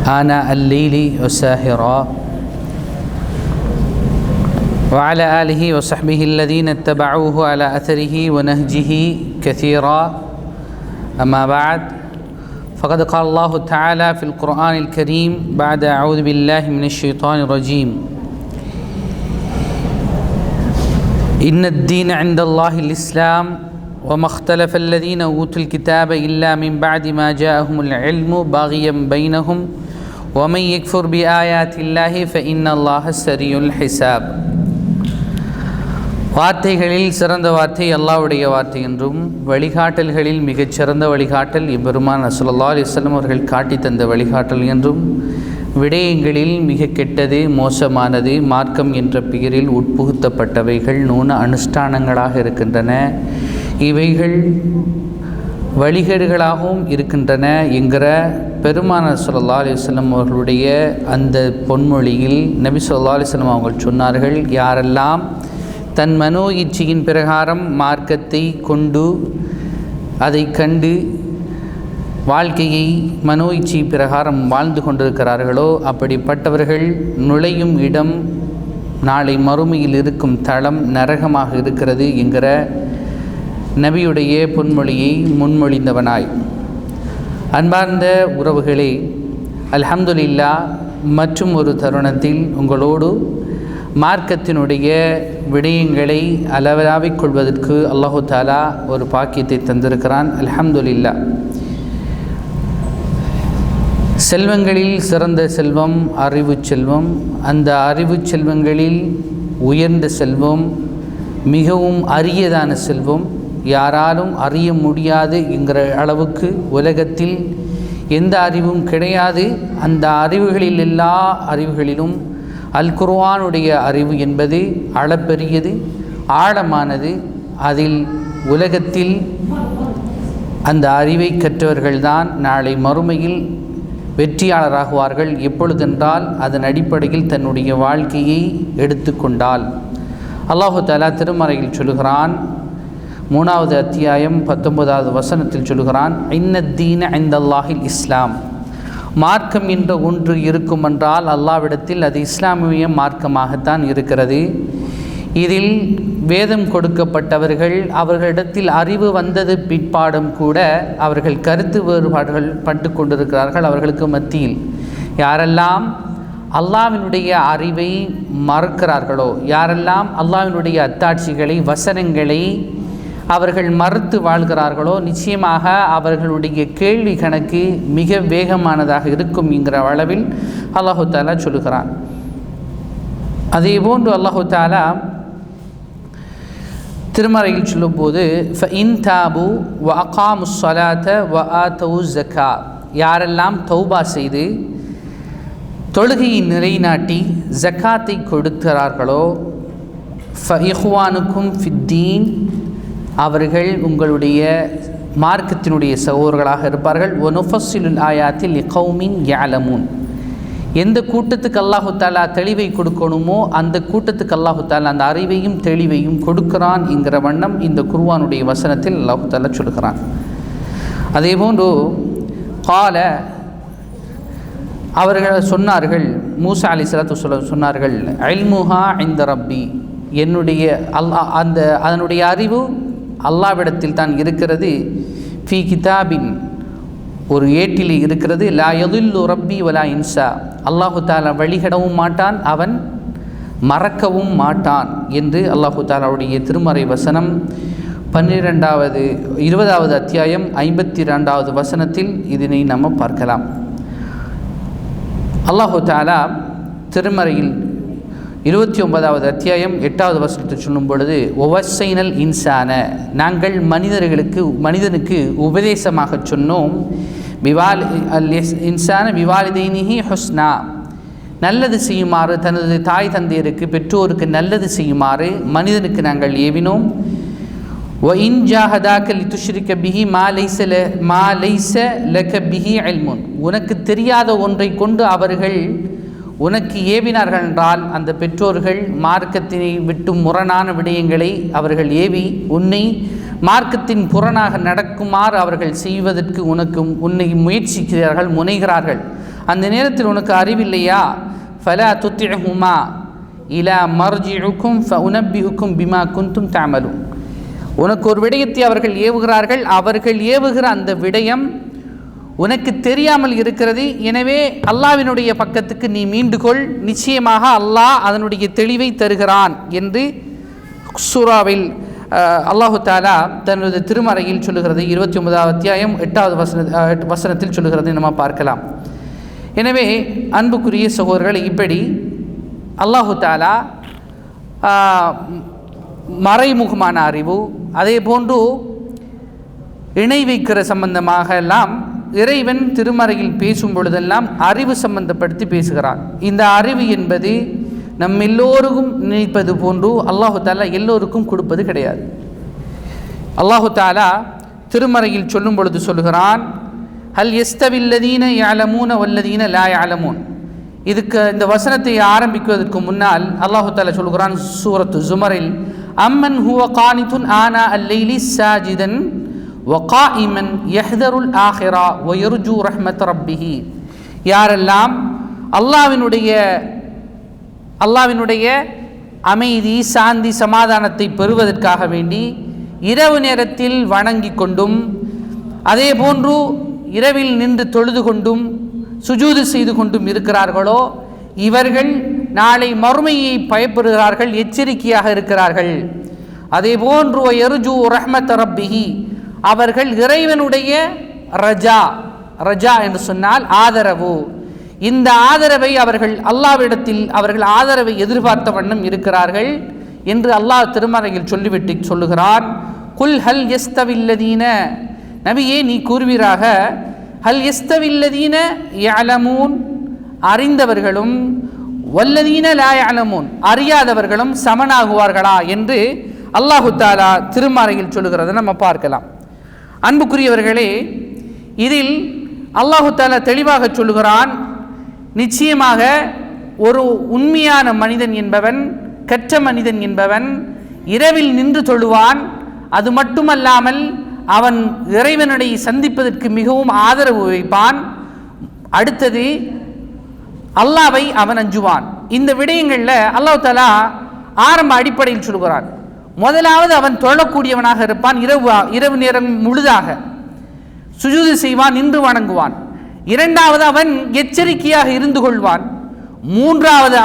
آناء الليل وساهرا وعلى آله وصحبه الذين اتبعوه على أثره ونهجه كثيرا أما بعد فقد قال الله تعالى في القرآن الكريم بعد أعوذ بالله من الشيطان الرجيم إن الدين عند الله الإسلام وما اختلف الذين أوتوا الكتاب إلا من بعد ما جاءهم العلم باغيا بينهم ومن يكفر بآيات الله فإن الله سريع الحساب. வார்த்தைகளில் சிறந்த வார்த்தை அல்லாஹ்வுடைய வார்த்தை என்றும் வழிகாட்டல்களில் மிகச் சிறந்த வழிகாட்டல் எம்பெருமான் ஸல்லல்லாஹு அலைஹி வஸல்லம் அவர்கள் காட்டி தந்த வழிகாட்டல் என்றும் விடயங்களில் மிக கெட்டது மோசமானது மார்க்கம் என்ற பெயரில் உட்புகுத்தப்பட்டவைகள் நூன அனுஷ்டானங்களாக இருக்கின்றன, இவைகள் வழிகேடுகளாகவும் இருக்கின்றன என்கிற பெருமானார் ஸல்லல்லாஹு அலைஹி வஸல்லம் அவர்களுடைய அந்த பொன்மொழியில் நபி ஸல்லல்லாஹு அலைஹி வஸல்லம் அவர்கள் சொன்னார்கள், யாரெல்லாம் தன் மனோ இச்சையின் பிரகாரம் மார்க்கத்தை கொண்டு அதை கண்டு வாழ்க்கையை மனோ இச்சை பிரகாரம் வாழ்ந்து கொண்டிருக்கிறார்களோ அப்படிப்பட்டவர்கள் நுழையும் இடம் நாளை மறுமையில் இருக்கும் தளம் நரகமாக இருக்கிறது என்கிற நபியுடைய பொன்மொழியை முன்மொழிந்தவனாய், அன்பார்ந்த உறவுகளே, அல்ஹம்துலில்லாஹ் மற்றும் ஒரு தருணத்தில் உங்களோடு மார்க்கத்தினுடைய விடயங்களை அளவலாவிக் கொள்வதற்கு அல்லாஹு தாலா ஒரு பாக்கியத்தை தந்திருக்கிறான். அல்ஹம்துலில்லாஹ். செல்வங்களில் சிறந்த செல்வம் அறிவு செல்வம். அந்த அறிவு செல்வங்களில் உயர்ந்த செல்வம், மிகவும் அரியதான செல்வம், யாராலும் அறிய முடியாது என்கிற அளவுக்கு உலகத்தில் எந்த அறிவும் கிடையாது. அந்த அறிவுகளில் எல்லா அறிவுகளிலும் அல் குர்ஆனுடைய அறிவு என்பது அளப்பெரியது, ஆழமானது. அதில் உலகத்தில் அந்த அறிவை கற்றவர்கள்தான் நாளை மறுமையில் வெற்றியாளராகுவார்கள். எப்பொழுதென்றால் அதன் அடிப்படையில் தன்னுடைய வாழ்க்கையை எடுத்துக்கொண்டால். அல்லாஹு தஆலா திருமறையில் சொல்கிறான், 3வது அத்தியாயம் 19வது வசனத்தில் சொல்கிறான், இன்னத்தீன இந்தல்லாஹில் இஸ்லாம். மார்க்கம் என்ற ஒன்று இருக்குமென்றால் அல்லாஹ்விடத்தில் அது இஸ்லாமிய மார்க்கமாகத்தான் இருக்கிறது. இதில் வேதம் கொடுக்கப்பட்டவர்கள் அவர்களிடத்தில் அறிவு வந்தது பிற்பாடும் கூட அவர்கள் கருத்து வேறுபாடுகள் பட்டு கொண்டிருக்கிறார்கள். அவர்களுக்கு மத்தியில் யாரெல்லாம் அல்லாஹ்வினுடைய அறிவை மறுக்கிறார்களோ, யாரெல்லாம் அல்லாஹ்வினுடைய அத்தாட்சிகளை வசனங்களை அவர்கள் மறுத்து வாழ்கிறார்களோ, நிச்சயமாக அவர்களுடைய கேள்வி கணக்கு மிக வேகமானதாக இருக்கும் என்கிற அளவில் அல்லாஹு தஆலா சொல்லுகிறான். அதே போன்று அல்லாஹு தஆலா திருமறையில் சொல்லும்போது ஃபஇன் தாபு வ அகாமுஸ் ஸலாத வ ஆதவுஸ் ஸக்கா, யாரெல்லாம் தௌபா செய்து தொழுகையை நிலைநாட்டி ஜக்காத்தை கொடுக்கிறார்களோ, ஃபஇஹ்வானுக்கும் ஃபித்தீன், அவர்கள் உங்களுடைய மார்க்கத்தினுடைய சகோதரர்களாக இருப்பார்கள். ஒனுஃபஸ்ஸிலுல் ஆயாத்தில் லிகௌமின் யஅலமூன், எந்த கூட்டத்துக்கு அல்லாஹு தஆலா தெளிவை கொடுக்கணுமோ அந்த கூட்டத்துக்கு அல்லாஹு தஆலா அந்த அறிவையும் தெளிவையும் கொடுக்கிறான் என்கிற வண்ணம் இந்த குர்ஆனுடைய வசனத்தில் அல்லாஹு தஆலா சொல்கிறான். அதேபோன்று கால, அவர்கள் சொன்னார்கள், மூசா அலைஹிஸ்ஸலாத்து சொன்னார்கள், இல்முஹா இன்த ரப்பி, என்னுடைய அதனுடைய அறிவு அல்லாஹ்விடத்தில் தான் இருக்கிறது. ஃபீ கிதாபின், ஒரு ஏட்டில் இருக்கிறது. லா யதுல்லு ரப்பி வலா இன்சா, அல்லாஹு தஆலா வழிகடவும் மாட்டான், அவன் மறக்கவும் மாட்டான் என்று அல்லாஹு தஆலாவுடைய திருமறை வசனம் 20வது அத்தியாயம் 52வது வசனத்தில் இதனை நம்ம பார்க்கலாம். அல்லாஹு தஆலா திருமறையில் 29வது அத்தியாயம் 8வது வசனத்தை சொல்லும் பொழுது, ஒவஸ்ஸைனல் இன்சான, நாங்கள் மனிதனுக்கு உபதேசமாக சொன்னோம், இன்சான பிவாலிதைனிஹி ஹுஸ்னா, நல்லது செய்யுமாறு, தனது தாய் தந்தையருக்கு பெற்றோருக்கு நல்லது செய்யுமாறு மனிதனுக்கு நாங்கள் ஏவினோம். வ இன் ஜாஹதாக லிதுஷ்ரிக பிஹி மா லைஸ லக பிஹி இல்முன், உனக்கு தெரியாத ஒன்றை கொண்டு அவர்கள் உனக்கு ஏவினார்கள் என்றால், அந்த பெற்றோர்கள் மார்க்கத்தினை விட்டு முரணான விடயங்களை அவர்கள் ஏவி உன்னை மார்க்கத்தின் புறனாக நடக்குமாறு அவர்கள் செய்வதற்கு உன்னை முயற்சிக்கிறார்கள், முனைகிறார்கள். அந்த நேரத்தில் உனக்கு அறிவில்லையா? ஃபலா துத்திஹுமா இலா மர்ஜிஉக்கும் ஃபஉனப்பிஉக்கும் பிமா குன்தும் தஅமலூன். உனக்கு ஒரு விடயத்தை அவர்கள் ஏவுகிறார்கள், அவர்கள் ஏவுகிற அந்த விடயம் உனக்கு தெரியாமல் இருக்கிறது. எனவே அல்லாஹ்வினுடைய பக்கத்துக்கு நீ மீண்டுகொள், நிச்சயமாக அல்லாஹ் அதனுடைய தெளிவை தருகிறான் என்று சூராவில் அல்லாஹு தாலா தனது திருமறையில் சொல்லுகிறது. 29வது அத்தியாயம் 8வது வசனத்தில் சொல்லுகிறது நம்ம பார்க்கலாம். எனவே அன்புக்குரிய சகோதரர்கள், இப்படி அல்லாஹு தாலா மறைமுகமான அறிவு, அதே போன்று இணை வைக்கிற சம்பந்தமாக எல்லாம் இறைவன் திருமறையில் பேசும் பொழுதெல்லாம் அறிவு சம்பந்தப்படுத்தி பேசுகிறான். இந்த அறிவு என்பது நம் எல்லோருக்கும் நினைப்பது போன்று அல்லாஹு தாலா எல்லோருக்கும் கொடுப்பது கிடையாது. அல்லாஹு தாலா திருமறையில் சொல்லும் பொழுது சொல்லுகிறான், ஹல் யஸ்தவில்லதீன யஅலமூன வல்லதீன லா யஅலமூன். இதுக்கு இந்த வசனத்தை ஆரம்பிக்குவதற்கு முன்னால் அல்லாஹு தாலா சொல்லுகிறான் சூரத்து ஜுமரில், அம்மன் ஹுவ கானிதுன் ஆனா அல்லைலி சாஜிதன் வகாயிமன் யஹ்தருல் ஆஹிரா வயர்ஜூ ரஹ்மத் ரப்பிஹி. யாரெல்லாம் அல்லாஹ்வினுடைய அமைதி, சாந்தி, சமாதானத்தை பெறுவதற்காக வேண்டி இரவு நேரத்தில் வணங்கி கொண்டும், அதே போன்று இரவில் நின்று தொழுது கொண்டும் சுஜூது செய்து கொண்டும் இருக்கிறார்களோ இவர்கள் நாளை மறுமையை பயப்படுகிறார்கள், எச்சரிக்கையாக இருக்கிறார்கள். அதே போன்று வயர்ஜூ ரஹ்மத் ரப்பிஹி, அவர்கள் இறைவனுடைய ரஜா என்று சொன்னால் ஆதரவு, இந்த ஆதரவை அவர்கள் அல்லாஹ்விடத்தில் அவர்கள் ஆதரவை எதிர்பார்த்த வண்ணம் இருக்கிறார்கள் என்று அல்லாஹ் திருமறையில் சொல்லிவிட்டு சொல்லுகிறான். குல் ஹல் யஸ்தவில்லதீன, நபியே நீ கூறுவீராக, ஹல் யஸ்தவில்லதீன யஅலமூன், அறிந்தவர்களும், வல்லதீன லா யஅலமூன், அறியாதவர்களும் சமனாகுவார்களா என்று அல்லாஹு தாலா திருமறையில் சொல்லுகிறதை நம்ம பார்க்கலாம். அன்புக்குரியவர்களே, இதில் அல்லாஹு தாலா தெளிவாக சொல்லுகிறான், நிச்சயமாக ஒரு உண்மையான மனிதன் என்பவன், கற்ற மனிதன் என்பவன் இரவில் நின்று தொழுவான். அது மட்டுமல்லாமல் அவன் இறைவனை சந்திப்பதற்கு மிகவும் ஆதரவு வைப்பான். அடுத்தது அல்லாஹ்வை அவன் அஞ்சுவான். இந்த விடயங்களில் அல்லாஹ் தாலா ஆரம்ப அடிப்படையில் சொல்கிறான். முதலாவது அவன் தொழக்கூடியவனாக இருப்பான், இரவு நேரம் முழுதாக சுஜூது செய்வான், நின்று வணங்குவான். இரண்டாவது அவன் எச்சரிக்கையாக இருந்து கொள்வான். மூன்றாவது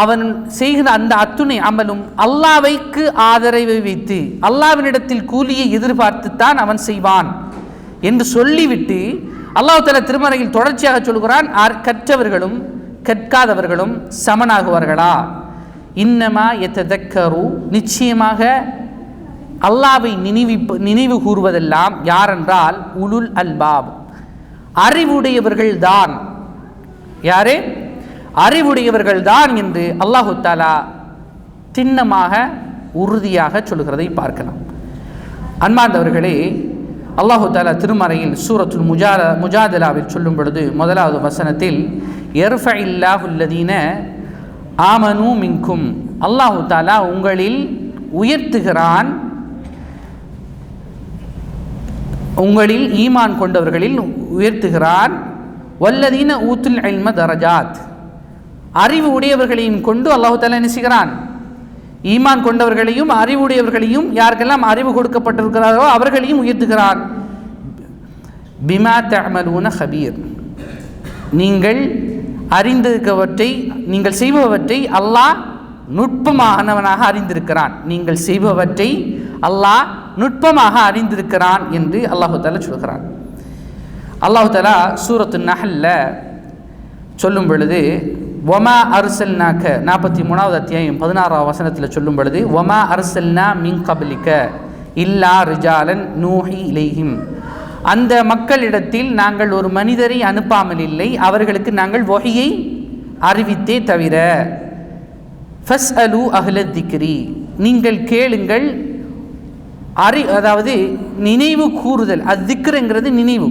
அவன் செய்கிற அந்த அத்துணை அமலும் அல்லாஹ்வைக்கு ஆதரவை வைத்து அல்லாஹ்வினிடத்தில் கூலியை எதிர்பார்த்துத்தான் அவன் செய்வான் என்று சொல்லிவிட்டு அல்லாஹ் தஆலா திருமறையில் தொடர்ச்சியாக சொல்கிறான், கற்றவர்களும் கற்காதவர்களும் சமனாகுவார்களா? இன்னமா யததக்கரு, நிச்சயமாக அல்லாஹ்வை நினைவு கூறுவதெல்லாம் யாரென்றால் உலுல் அல்பாப், அறிவுடையவர்கள்தான். யாரே? அறிவுடையவர்கள்தான் என்று அல்லாஹு தஆலா திண்ணமாக உறுதியாக சொல்கிறதை பார்க்கலாம். அன்பார்ந்தவர்களே, அல்லாஹு தஆலா திருமறையில் சூரத்துல் முஜாதலாவில் சொல்லும் பொழுது முதலாவது வசனத்தில் யர்ஃபஇல்லாஹு அல்லதீன ஆமனு மின்கும், அல்லாஹு தஆலா உங்களில் உயர்த்துகிறான், உங்களில் ஈமான் கொண்டவர்களில் உயர்த்துகிறான். வல்லதீன ஊத்துல் இல்ம தரஜாத், அறிவு உடையவர்களையும் கொண்டு அல்லாஹு தஆலா என்ன செய்கிறான்? ஈமான் கொண்டவர்களையும் அறிவுடையவர்களையும், யாருக்கெல்லாம் அறிவு கொடுக்கப்பட்டிருக்கிறாரோ அவர்களையும் உயர்த்துகிறான். பிமா தஅமலூன ஹபீர், நீங்கள் அறிந்திருக்கவற்றை, நீங்கள் செய்பவற்றை அல்லாஹ் நுட்பமானவனாக அறிந்திருக்கிறான். நீங்கள் செய்பவற்றை அல்லாஹ் நுட்பமாக அறிந்திருக்கிறான் என்று அல்லாஹு தஆலா சொல்கிறான். அல்லாஹு தஆலா சூரத்து நஹ்ல்ல சொல்லும் பொழுது வமா அர்சல்னாக 43வது அத்தியாயம் 16வது வசனத்தில் சொல்லும் பொழுது வமா அர்சல்னா மின் கப்லிக இல்லா ரிஜாலன் நூஹி இலைஹிம், அந்த மக்களிடத்தில் நாங்கள் ஒரு மனிதரை அனுப்பாமல் இல்லை, அவர்களுக்கு நாங்கள் வஹியை அறிவித்தே தவிர. ஃபஸ்அலு அஹ்ல திக்ரி, நீங்கள் கேளுங்கள், அதாவது நினைவு கூறுதல். அத்திக்ருங்கிறது நினைவு,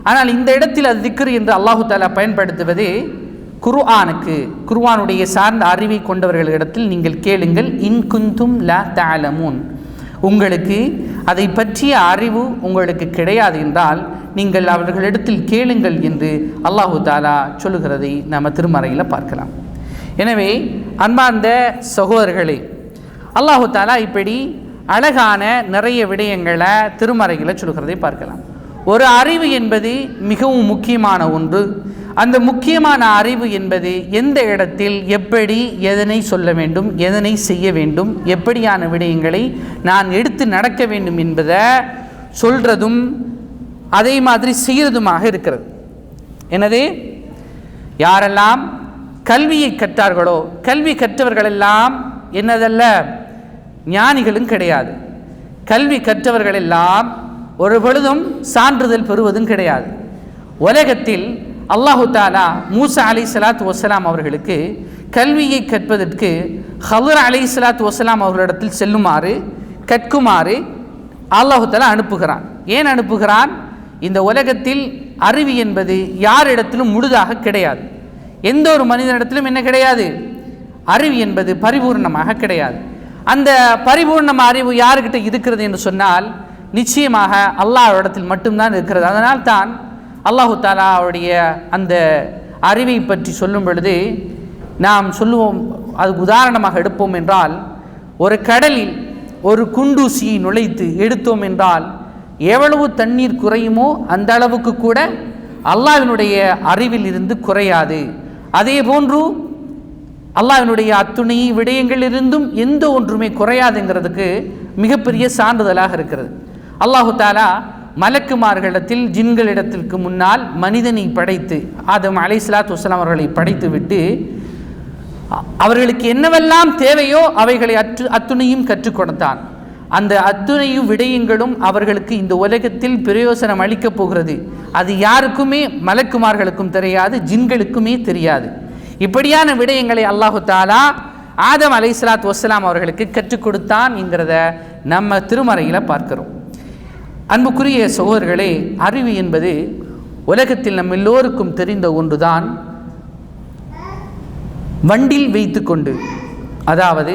ஆனால் இந்த இடத்தில் அத்திக்ரு என்று அல்லாஹு தஆலா பயன்படுத்துவது குர்ஆனுடைய சார்ந்த அறிவை கொண்டவர்களிடத்தில் நீங்கள் கேளுங்கள். இன் குந்தும் லா தஅலமூன், உங்களுக்கு அதை பற்றிய அறிவு உங்களுக்கு கிடையாது என்றால் நீங்கள் அவர்களிடத்தில் கேளுங்கள் என்று அல்லாஹு தாலா சொல்லுகிறதை நாம் திருமறையில் பார்க்கலாம். எனவே அன்பார்ந்த சகோதரர்களே, அல்லாஹு தாலா இப்படி அழகான நிறைய விடயங்களை திருமறையில் சொல்கிறதை பார்க்கலாம். ஒரு அறிவு என்பது மிகவும் முக்கியமான ஒன்று. அந்த முக்கியமான அறிவு என்பது எந்த இடத்தில் எப்படி எதனை சொல்ல வேண்டும், எதனை செய்ய வேண்டும், எப்படியான விடயங்களை நான் எடுத்து நடக்க வேண்டும் என்பதை சொல்கிறதும் அதே மாதிரி செய்கிறதுமாக இருக்கிறது. எனவே யாரெல்லாம் கல்வியை கற்றார்களோ, கல்வி கற்றவர்களெல்லாம் என்னதல்ல ஞானிகளும் கிடையாது. கல்வி கற்றவர்களெல்லாம் ஒரு பொழுதும் சான்றிதழ் பெறுவதும் கிடையாது. உலகத்தில் அல்லாஹு தாலா மூசா அலைஹிஸ்ஸலாத்து வஸ்ஸலாம் அவர்களுக்கு கல்வியை கற்பதற்கு ஹலர் அலைஹிஸ்ஸலாத்து வஸ்ஸலாம் அவர்களிடத்தில் செல்லுமாறு கற்குமாறு அல்லாஹு தாலா அனுப்புகிறான். ஏன் அனுப்புகிறான்? இந்த உலகத்தில் அறிவு என்பது யாரிடத்திலும் முழுதாக கிடையாது. எந்த ஒரு மனிதனிடத்திலும் என்ன கிடையாது? அறிவு என்பது பரிபூர்ணமாக கிடையாது. அந்த பரிபூர்ண அறிவு யாருக்கிட்ட இருக்கிறது என்று சொன்னால் நிச்சயமாக அல்லாஹ்விடத்தில் மட்டும்தான் இருக்கிறது. அதனால் தான் அல்லாஹு தாலா அவருடைய அந்த அறிவை பற்றி சொல்லும் பொழுது நாம் சொல்லுவோம், அதுக்கு உதாரணமாக எடுப்போம் என்றால், ஒரு கடலில் ஒரு குண்டூசியை நுழைத்து எடுத்தோம் என்றால் எவ்வளவு தண்ணீர் குறையுமோ அந்த அளவுக்கு கூட அல்லாஹ்வினுடைய அறிவில் இருந்து குறையாது. அதே போன்று அல்லாஹ்வினுடைய அத்துணை விடயங்களிலிருந்தும் எந்த ஒன்றுமே குறையாதுங்கிறதுக்கு மிகப்பெரிய சான்றிதழாக இருக்கிறது. அல்லாஹு தாலா மலக்குமார்களிடத்தில் ஜின்களிடத்திற்கு முன்னால் மனிதனை படைத்து ஆதம் அலைஹிஸ்ஸலாத்து வஸ்ஸலாம் அவர்களை படைத்து விட்டு அவர்களுக்கு என்னவெல்லாம் தேவையோ அவைகளை அத்துணையும் கற்றுக் கொடுத்தான். அந்த அத்துணையும் விடயங்களும் அவர்களுக்கு இந்த உலகத்தில் பிரயோசனம் அளிக்கப் போகிறது. அது யாருக்குமே, மலக்குமார்களுக்கும் தெரியாது, ஜின்களுக்குமே தெரியாது. இப்படியான விடயங்களை அல்லாஹு தாலா ஆதம் அலைஹிஸ்ஸலாத்து வஸ்ஸலாம் அவர்களுக்கு கற்றுக் கொடுத்தான் என்கிறத நம்ம திருமறையில் பார்க்கிறோம். அன்புக்குரிய சகோதரர்களே, அறிவு என்பது உலகத்தில் நம்ம எல்லோருக்கும் தெரிந்த ஒன்றுதான். வண்டில் வைத்து கொண்டு, அதாவது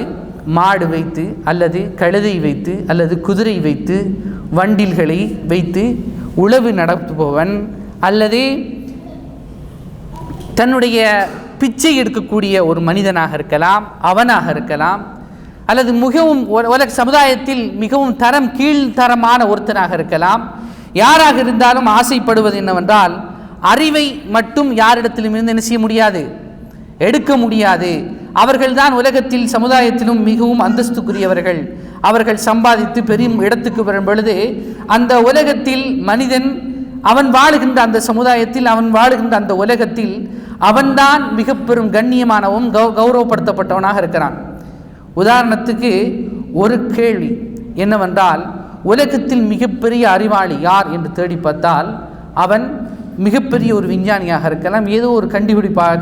மாடு வைத்து அல்லது கழுதை வைத்து அல்லது குதிரை வைத்து வண்டில்களை வைத்து உழவு நடத்துபவன் அல்லது தன்னுடைய பிச்சை எடுக்கக்கூடிய ஒரு மனிதனாக இருக்கலாம், அவனாக இருக்கலாம், அல்லது மிகவும் உலக சமுதாயத்தில் மிகவும் கீழ்த்தரமான ஒருத்தனாக இருக்கலாம். யாராக இருந்தாலும் ஆசைப்படுவது என்னவென்றால் அறிவை மட்டும் யாரிடத்திலும் இருந்து என்ன செய்ய முடியாது, எடுக்க முடியாது. அவர்கள்தான் உலகத்தில் சமுதாயத்திலும் மிகவும் அந்தஸ்துக்குரியவர்கள். அவர்கள் சம்பாதித்து பெரும் இடத்துக்கு வரும் பொழுது அந்த உலகத்தில் மனிதன் அவன் வாழுகின்ற அந்த சமுதாயத்தில், அவன் வாழுகின்ற அந்த உலகத்தில் அவன்தான் மிக பெரும் கண்ணியமானவன், கௌரவப்படுத்தப்பட்டவனாக இருக்கிறான். உதாரணத்துக்கு ஒரு கேள்வி என்னவென்றால், உலகத்தில் மிகப்பெரிய அறிவாளி யார் என்று தேடி பார்த்தால் அவன் மிகப்பெரிய ஒரு விஞ்ஞானியாக இருக்கலாம், ஏதோ ஒரு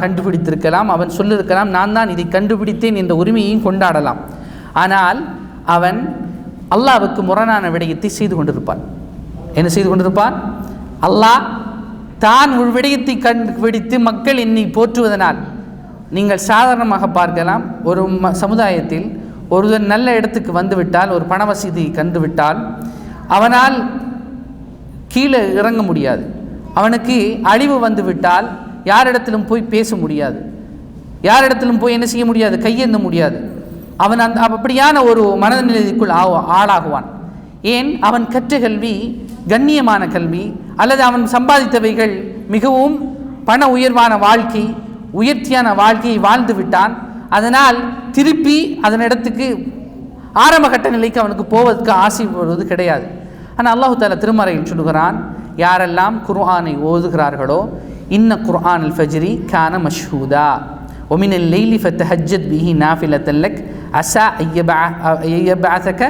கண்டுபிடித்திருக்கலாம், அவன் சொல்லியிருக்கலாம் நான் தான் இதை கண்டுபிடித்தேன் என்ற உரிமையையும் கொண்டாடலாம். ஆனால் அவன் அல்லாஹ்வுக்கு முரணான விடயத்தை செய்து கொண்டிருப்பான். என்ன செய்து கொண்டிருப்பான்? அல்லாஹ் தான் ஒரு விடயத்தை கண்டுபிடித்து மக்கள் என்னை போற்றுவதனால், நீங்கள் சாதாரணமாக பார்க்கலாம், ஒரு சமுதாயத்தில் ஒருவர் நல்ல இடத்துக்கு வந்துவிட்டால், ஒரு பண வசதி கண்டுவிட்டால் அவனால் கீழே இறங்க முடியாது. அவனுக்கு அழிவு வந்துவிட்டால் யாரிடத்திலும் போய் பேச முடியாது, யாரிடத்திலும் போய் என்ன செய்ய முடியாது, கையேந்த முடியாது. அவன் அப்படியான ஒரு மனநிலைக்குள் ஆளாகுவான். ஏன்? அவன் கற்ற கல்வி கண்ணியமான கல்வி, அல்லது அவன் சம்பாதித்தவைகள் மிகவும் பண உயர்வான வாழ்க்கை, உயர்த்தியான வாழ்க்கையை வாழ்ந்து விட்டான். அதனால் திருப்பி அதனிடத்துக்கு ஆரம்ப கட்ட நிலைக்கு அவனுக்கு போவதற்கு ஆசைப்படுவது கிடையாது. ஆனால் அல்லாஹு தஆலா திருமறையில் சொல்லுகிறான், யாரெல்லாம் குர்ஆனை ஓதுகிறார்களோ, இன்ன குர்ஆன் அல் ஃபஜ்ரி கான மஷ்ஹூதா ஒமின் அல் லைலி ஃபத்தஹஜ்ஜத் பிஹி நாஃபிலத்தன் லக் அஸா ஐயபஅஸக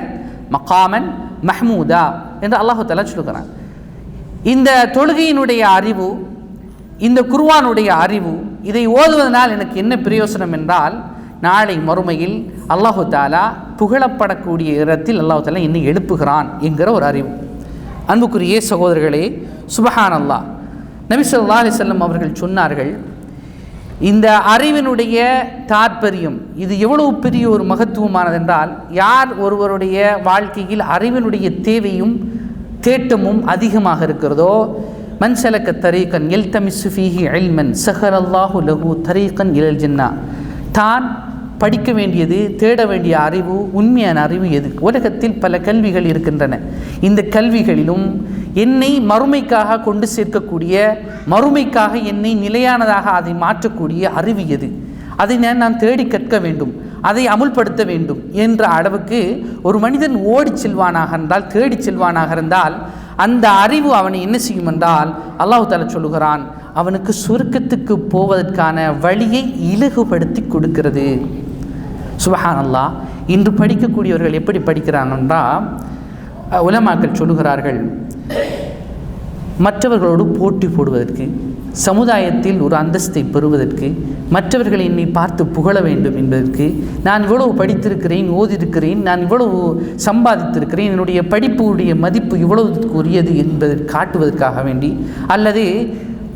மகாமன் மஹ்மூதா என்று அல்லாஹு தஆலா சொல்லுகிறான். இந்த தொழுகையினுடைய அறிவு, இந்த குர்ஆனுடைய அறிவு, இதை ஓதுவதனால் எனக்கு என்ன பிரயோசனம் என்றால், நாளை மறுமையில் அல்லாஹு தஆலா புகழப்படக்கூடிய இடத்தில் அல்லாஹு தஆலா என்னை எழுப்புகிறான் என்கிற ஒரு அறிவு. அன்புக்குரிய சகோதரர்களே, சுப்ஹானல்லாஹ், நபி ஸல்லல்லாஹு அலைஹி வஸல்லம் அவர்கள் சொன்னார்கள், இந்த அறிவினுடைய தாற்பயம் இது எவ்வளவு பெரிய ஒரு மகத்துவமானது என்றால், யார் ஒருவருடைய வாழ்க்கையில் அறிவினுடைய தேவையும் தேட்டமும் அதிகமாக இருக்கிறதோ, மன் ஸலக தரீகன் யல்தமிஸு ஃபீஹி இல்மன் ஸஹரல்லாஹு லஹு தரீகன் இலல் ஜன்னah. தான் படிக்க வேண்டியது, தேட வேண்டிய அறிவு, உண்மையான அறிவு எது? உலகத்தில் பல கல்விகள் இருக்கின்றன. இந்த கல்விகளிலும் என்னை மறுமைக்காக கொண்டு சேர்க்கக்கூடிய, மறுமைக்காக என்னை நிலையானதாக அதை மாற்றக்கூடிய அறிவு எது? அதை நான் தேடி கற்க வேண்டும், அதை அமுல்படுத்த வேண்டும் என்ற அளவுக்கு ஒரு மனிதன் ஓடி செல்வானாக இருந்தால், தேடி செல்வானாக இருந்தால், அந்த அறிவு அவனை என்ன செய்யும் என்றால் அல்லாஹ் தஆலா சொல்லுகிறான், அவனுக்கு சொர்க்கத்துக்கு போவதற்கான வழியை இலகுபடுத்தி கொடுக்கிறது. சுப்ஹானல்லாஹ். இன்று படிக்கக்கூடியவர்கள் எப்படி படிக்கிறாங்க என்றால், உலமாக்கள் சொல்லுகிறார்கள், மற்றவர்களோடு போட்டி போடுவதற்கு, சமுதாயத்தில் ஒரு அந்தஸ்தை பெறுவதற்கு, மற்றவர்களை என்னை பார்த்து புகழ வேண்டும் என்பதற்கு, நான் இவ்வளவு படித்திருக்கிறேன், ஓதியிருக்கிறேன், நான் இவ்வளவு சம்பாதித்திருக்கிறேன், என்னுடைய படிப்புடைய மதிப்பு இவ்வளவுக்கு உரியது என்பதை காட்டுவதற்காக வேண்டி, அல்லது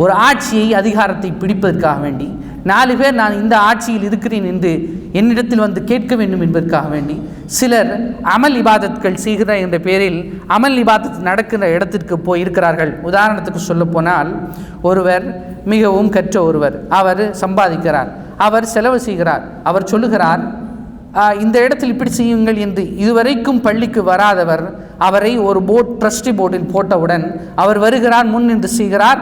ஒரு ஆட்சியை, அதிகாரத்தை பிடிப்பதற்காக வேண்டி, 4 பேர் நான் இந்த ஆட்சியில் இருக்கிறேன் என்று என்னிடத்தில் வந்து கேட்க வேண்டும் என்பதற்காக வேண்டி சிலர் அமல் இபாதத்கள் செய்கிற என்ற பெயரில் அமல் இபாதத் நடக்கிற இடத்திற்கு போய் இருக்கிறார்கள். உதாரணத்துக்கு சொல்ல போனால், ஒருவர் மிகவும் கற்ற ஒருவர், அவர் சம்பாதிக்கிறார், அவர் செலவு செய்கிறார், அவர் சொல்லுகிறார், இந்த இடத்தில் இப்படி செய்யுங்கள் என்று இதுவரைக்கும் பள்ளிக்கு வராதவர் அவரை ஒரு ட்ரஸ்டி போர்டில் போட்டவுடன் அவர் வருகிறார், முன் நின்று செய்கிறார்,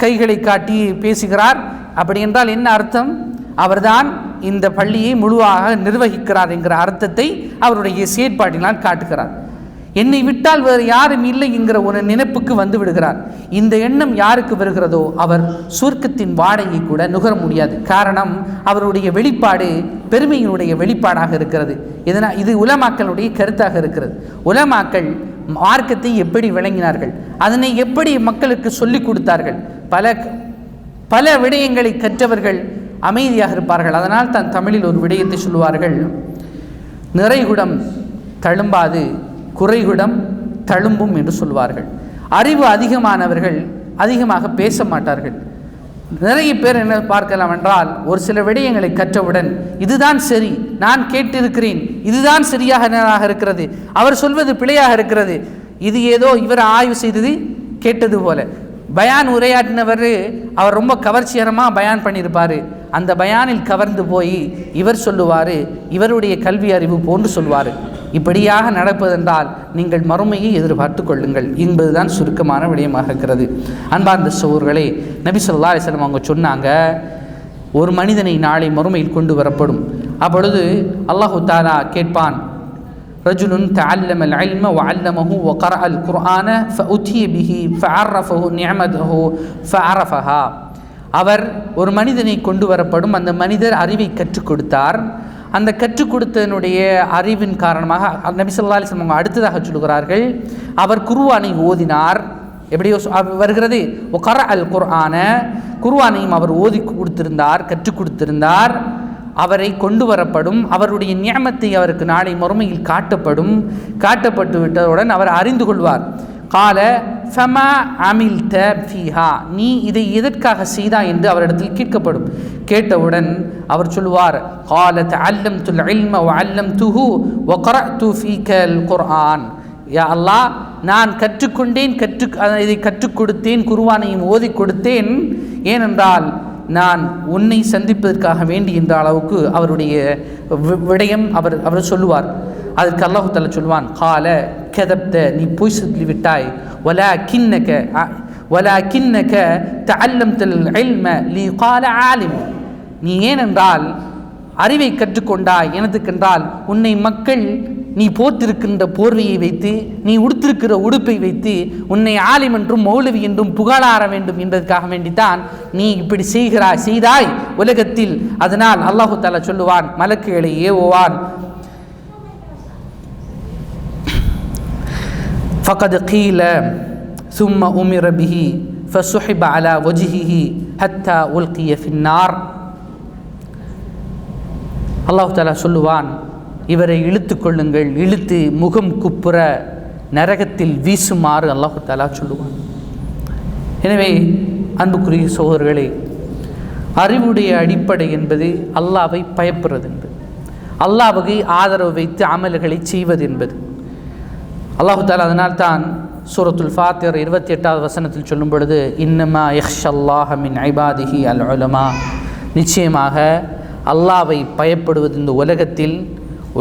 கைகளை காட்டி பேசுகிறார். அப்படி என்றால் என்ன அர்த்தம்? அவர்தான் இந்த பள்ளியை முழுவாக நிர்வகிக்கிறார் என்கிற அர்த்தத்தை அவருடைய செயற்பாட்டினால் காட்டுகிறார். என்னை விட்டால் வேறு யாரும் இல்லை என்கிற ஒரு நினைப்புக்கு வந்து விடுகிறார். இந்த எண்ணம் யாருக்கு வருகிறதோ அவர் சொர்க்கத்தின் வாடையை கூட நுகர முடியாது. காரணம், அவருடைய வெளிப்பாடு பெருமையினுடைய வெளிப்பாடாக இருக்கிறது. இது உலமாக்களுடைய கருத்தாக இருக்கிறது. உலமாக்கள் மார்க்கத்தை எப்படி விளங்கினார்கள், அதனை எப்படி மக்களுக்கு சொல்லிக் கொடுத்தார்கள். பல விடயங்களை கற்றவர்கள் அமைதியாக இருப்பார்கள். அதனால் தான் தமிழில் ஒரு விடயத்தை சொல்லுவார்கள், நிறைகுடம் தழும்பாது, குறைகுடம் தழும்பும் என்று சொல்வார்கள். அறிவு அதிகமானவர்கள் அதிகமாக பேச மாட்டார்கள். நிறைய பேர் என்ன பார்க்கலாம் என்றால், ஒரு சில விடயங்களை கற்றவுடன் இதுதான் சரி, நான் கேட்டிருக்கிறேன், இதுதான் சரியாக இருக்கிறது, அவர் சொல்வது பிழையாக இருக்கிறது, இது ஏதோ இவர் ஆய்வு செய்தது கேட்டது போல. பயான் உரையாற்றினவர் அவர் ரொம்ப கவர்ச்சிகரமாக பயான் பண்ணியிருப்பார். அந்த பயானில் கவர்ந்து போய் இவர் சொல்லுவார், இவருடைய கல்வி அறிவு போன்று சொல்வார். இப்படியாக நடப்பதென்றால் நீங்கள் மறுமையை எதிர்பார்த்து கொள்ளுங்கள் என்பதுதான் சுருக்கமான விடயமாக இருக்கிறது. அன்பார்ந்த சகோதரர்களே, நபி ஸல்லல்லாஹு அலைஹி வஸல்லம் அவங்க சொன்னாங்க, ஒரு மனிதனை நாளை மறுமையில் கொண்டு வரப்படும். அப்பொழுது அல்லாஹு தஆலா கேட்பான், ரஜுலுன் தஅல்லம அல்-இல்ம வஅல்லமஹு வகரஅ அல்-குர்ஆன ஃபஉதிய பிஹி ஃபஅரஃபஹு நிஅமதஹு ஃபஅரஃபஹா. அவர் ஒரு மனிதனை கொண்டு வரப்படும். அந்த மனிதர் அறிவை கற்றுக் கொடுத்தார். அந்த கற்றுக் கொடுத்ததனுடைய அறிவின் காரணமாக நபி ஸல்லல்லாஹு அலைஹி வஸல்லம் அடுத்ததாக சொல்கிறார்கள், அவர் குர்ஆனை ஓதினார். எப்படியோ வருகிறது, வகரஅ அல்-குர்ஆன, குர்ஆனையும் அவர் ஓதி கொடுத்திருந்தார், கற்றுக் கொடுத்திருந்தார். அவரை கொண்டு வரப்படும். அவருடைய நியமத்தை அவருக்கு நாளை மறுமையில் காட்டப்பட்டு விட்டவுடன் அவர் அறிந்து கொள்வார். கால ஃபமா அமில்த ஃபீஹா, நீ இதை எதற்காக செய்தா என்று அவரிடத்தில் கேட்கப்படும். கேட்டவுடன் அவர் சொல்வார், கால தஅல்லம்துல் இல்ம வஅல்லம்துஹு வகரஅது ஃபீகல் குர்ஆன். யா அல்லாஹ், நான் கற்றுக்கொண்டேன், இதை கற்றுக் கொடுத்தேன், குர்ஆனையும் ஓதி கொடுத்தேன். ஏனென்றால் நான் உன்னை சந்திப்பதற்காக வேண்டி என்ற அளவுக்கு அவருடைய விடயம் அவர் சொல்லுவார். அதற்கு அல்லாஹு தஆலா சொல்வான், கால கதப்த, நீ பொய் சொல்லிவிட்டாய், வலாகின்னக தஅல்லம்துல் இல்ம லிகால ஆலிம், நீ ஏனென்றால் அறிவை கற்றுக்கொண்டாய் எனதுக்கென்றால் உன்னை மக்கள் நீ போர்த்திருக்கின்ற போர்வையை வைத்து, நீ உடுத்திருக்கிற உடுப்பை வைத்து உன்னை ஆலிம் என்றும் மௌலவி என்றும் புகழார வேண்டும் என்பதற்காக வேண்டித்தான் நீ இப்படி செய்தாய் உலகத்தில். அதனால் அல்லாஹு தஆலா சொல்லுவான், மலக்குகளை ஏவுவான், ஃபகத் கீல ثم أمر به فسحب على وجهه حتى ألقي في النار. அல்லாஹு தஆலா சொல்லுவான், இவரை இழுத்து கொள்ளுங்கள், இழுத்து முகம் குப்புற நரகத்தில் வீசுமாறு அல்லாஹு தஆலா சொல்லுவான். எனவே அன்புக்குரிய சகோதரர்களே, அறிவுடைய அடிப்படை என்பது அல்லாஹ்வை பயப்படுறது என்பது, அல்லாஹ்வுக்கு ஆதரவு வைத்து அமல்களை செய்வது என்பது. அல்லாஹு தஆலா அதனால் தான் சூரத்துல் ஃபாத்திர் 28வது வசனத்தில் சொல்லும் பொழுது, இன்னமா யக்ஷல்லாஹ மின் இபாதிஹி அல் உலமா, நிச்சயமாக அல்லாவை பயப்படுவது இந்த உலகத்தில்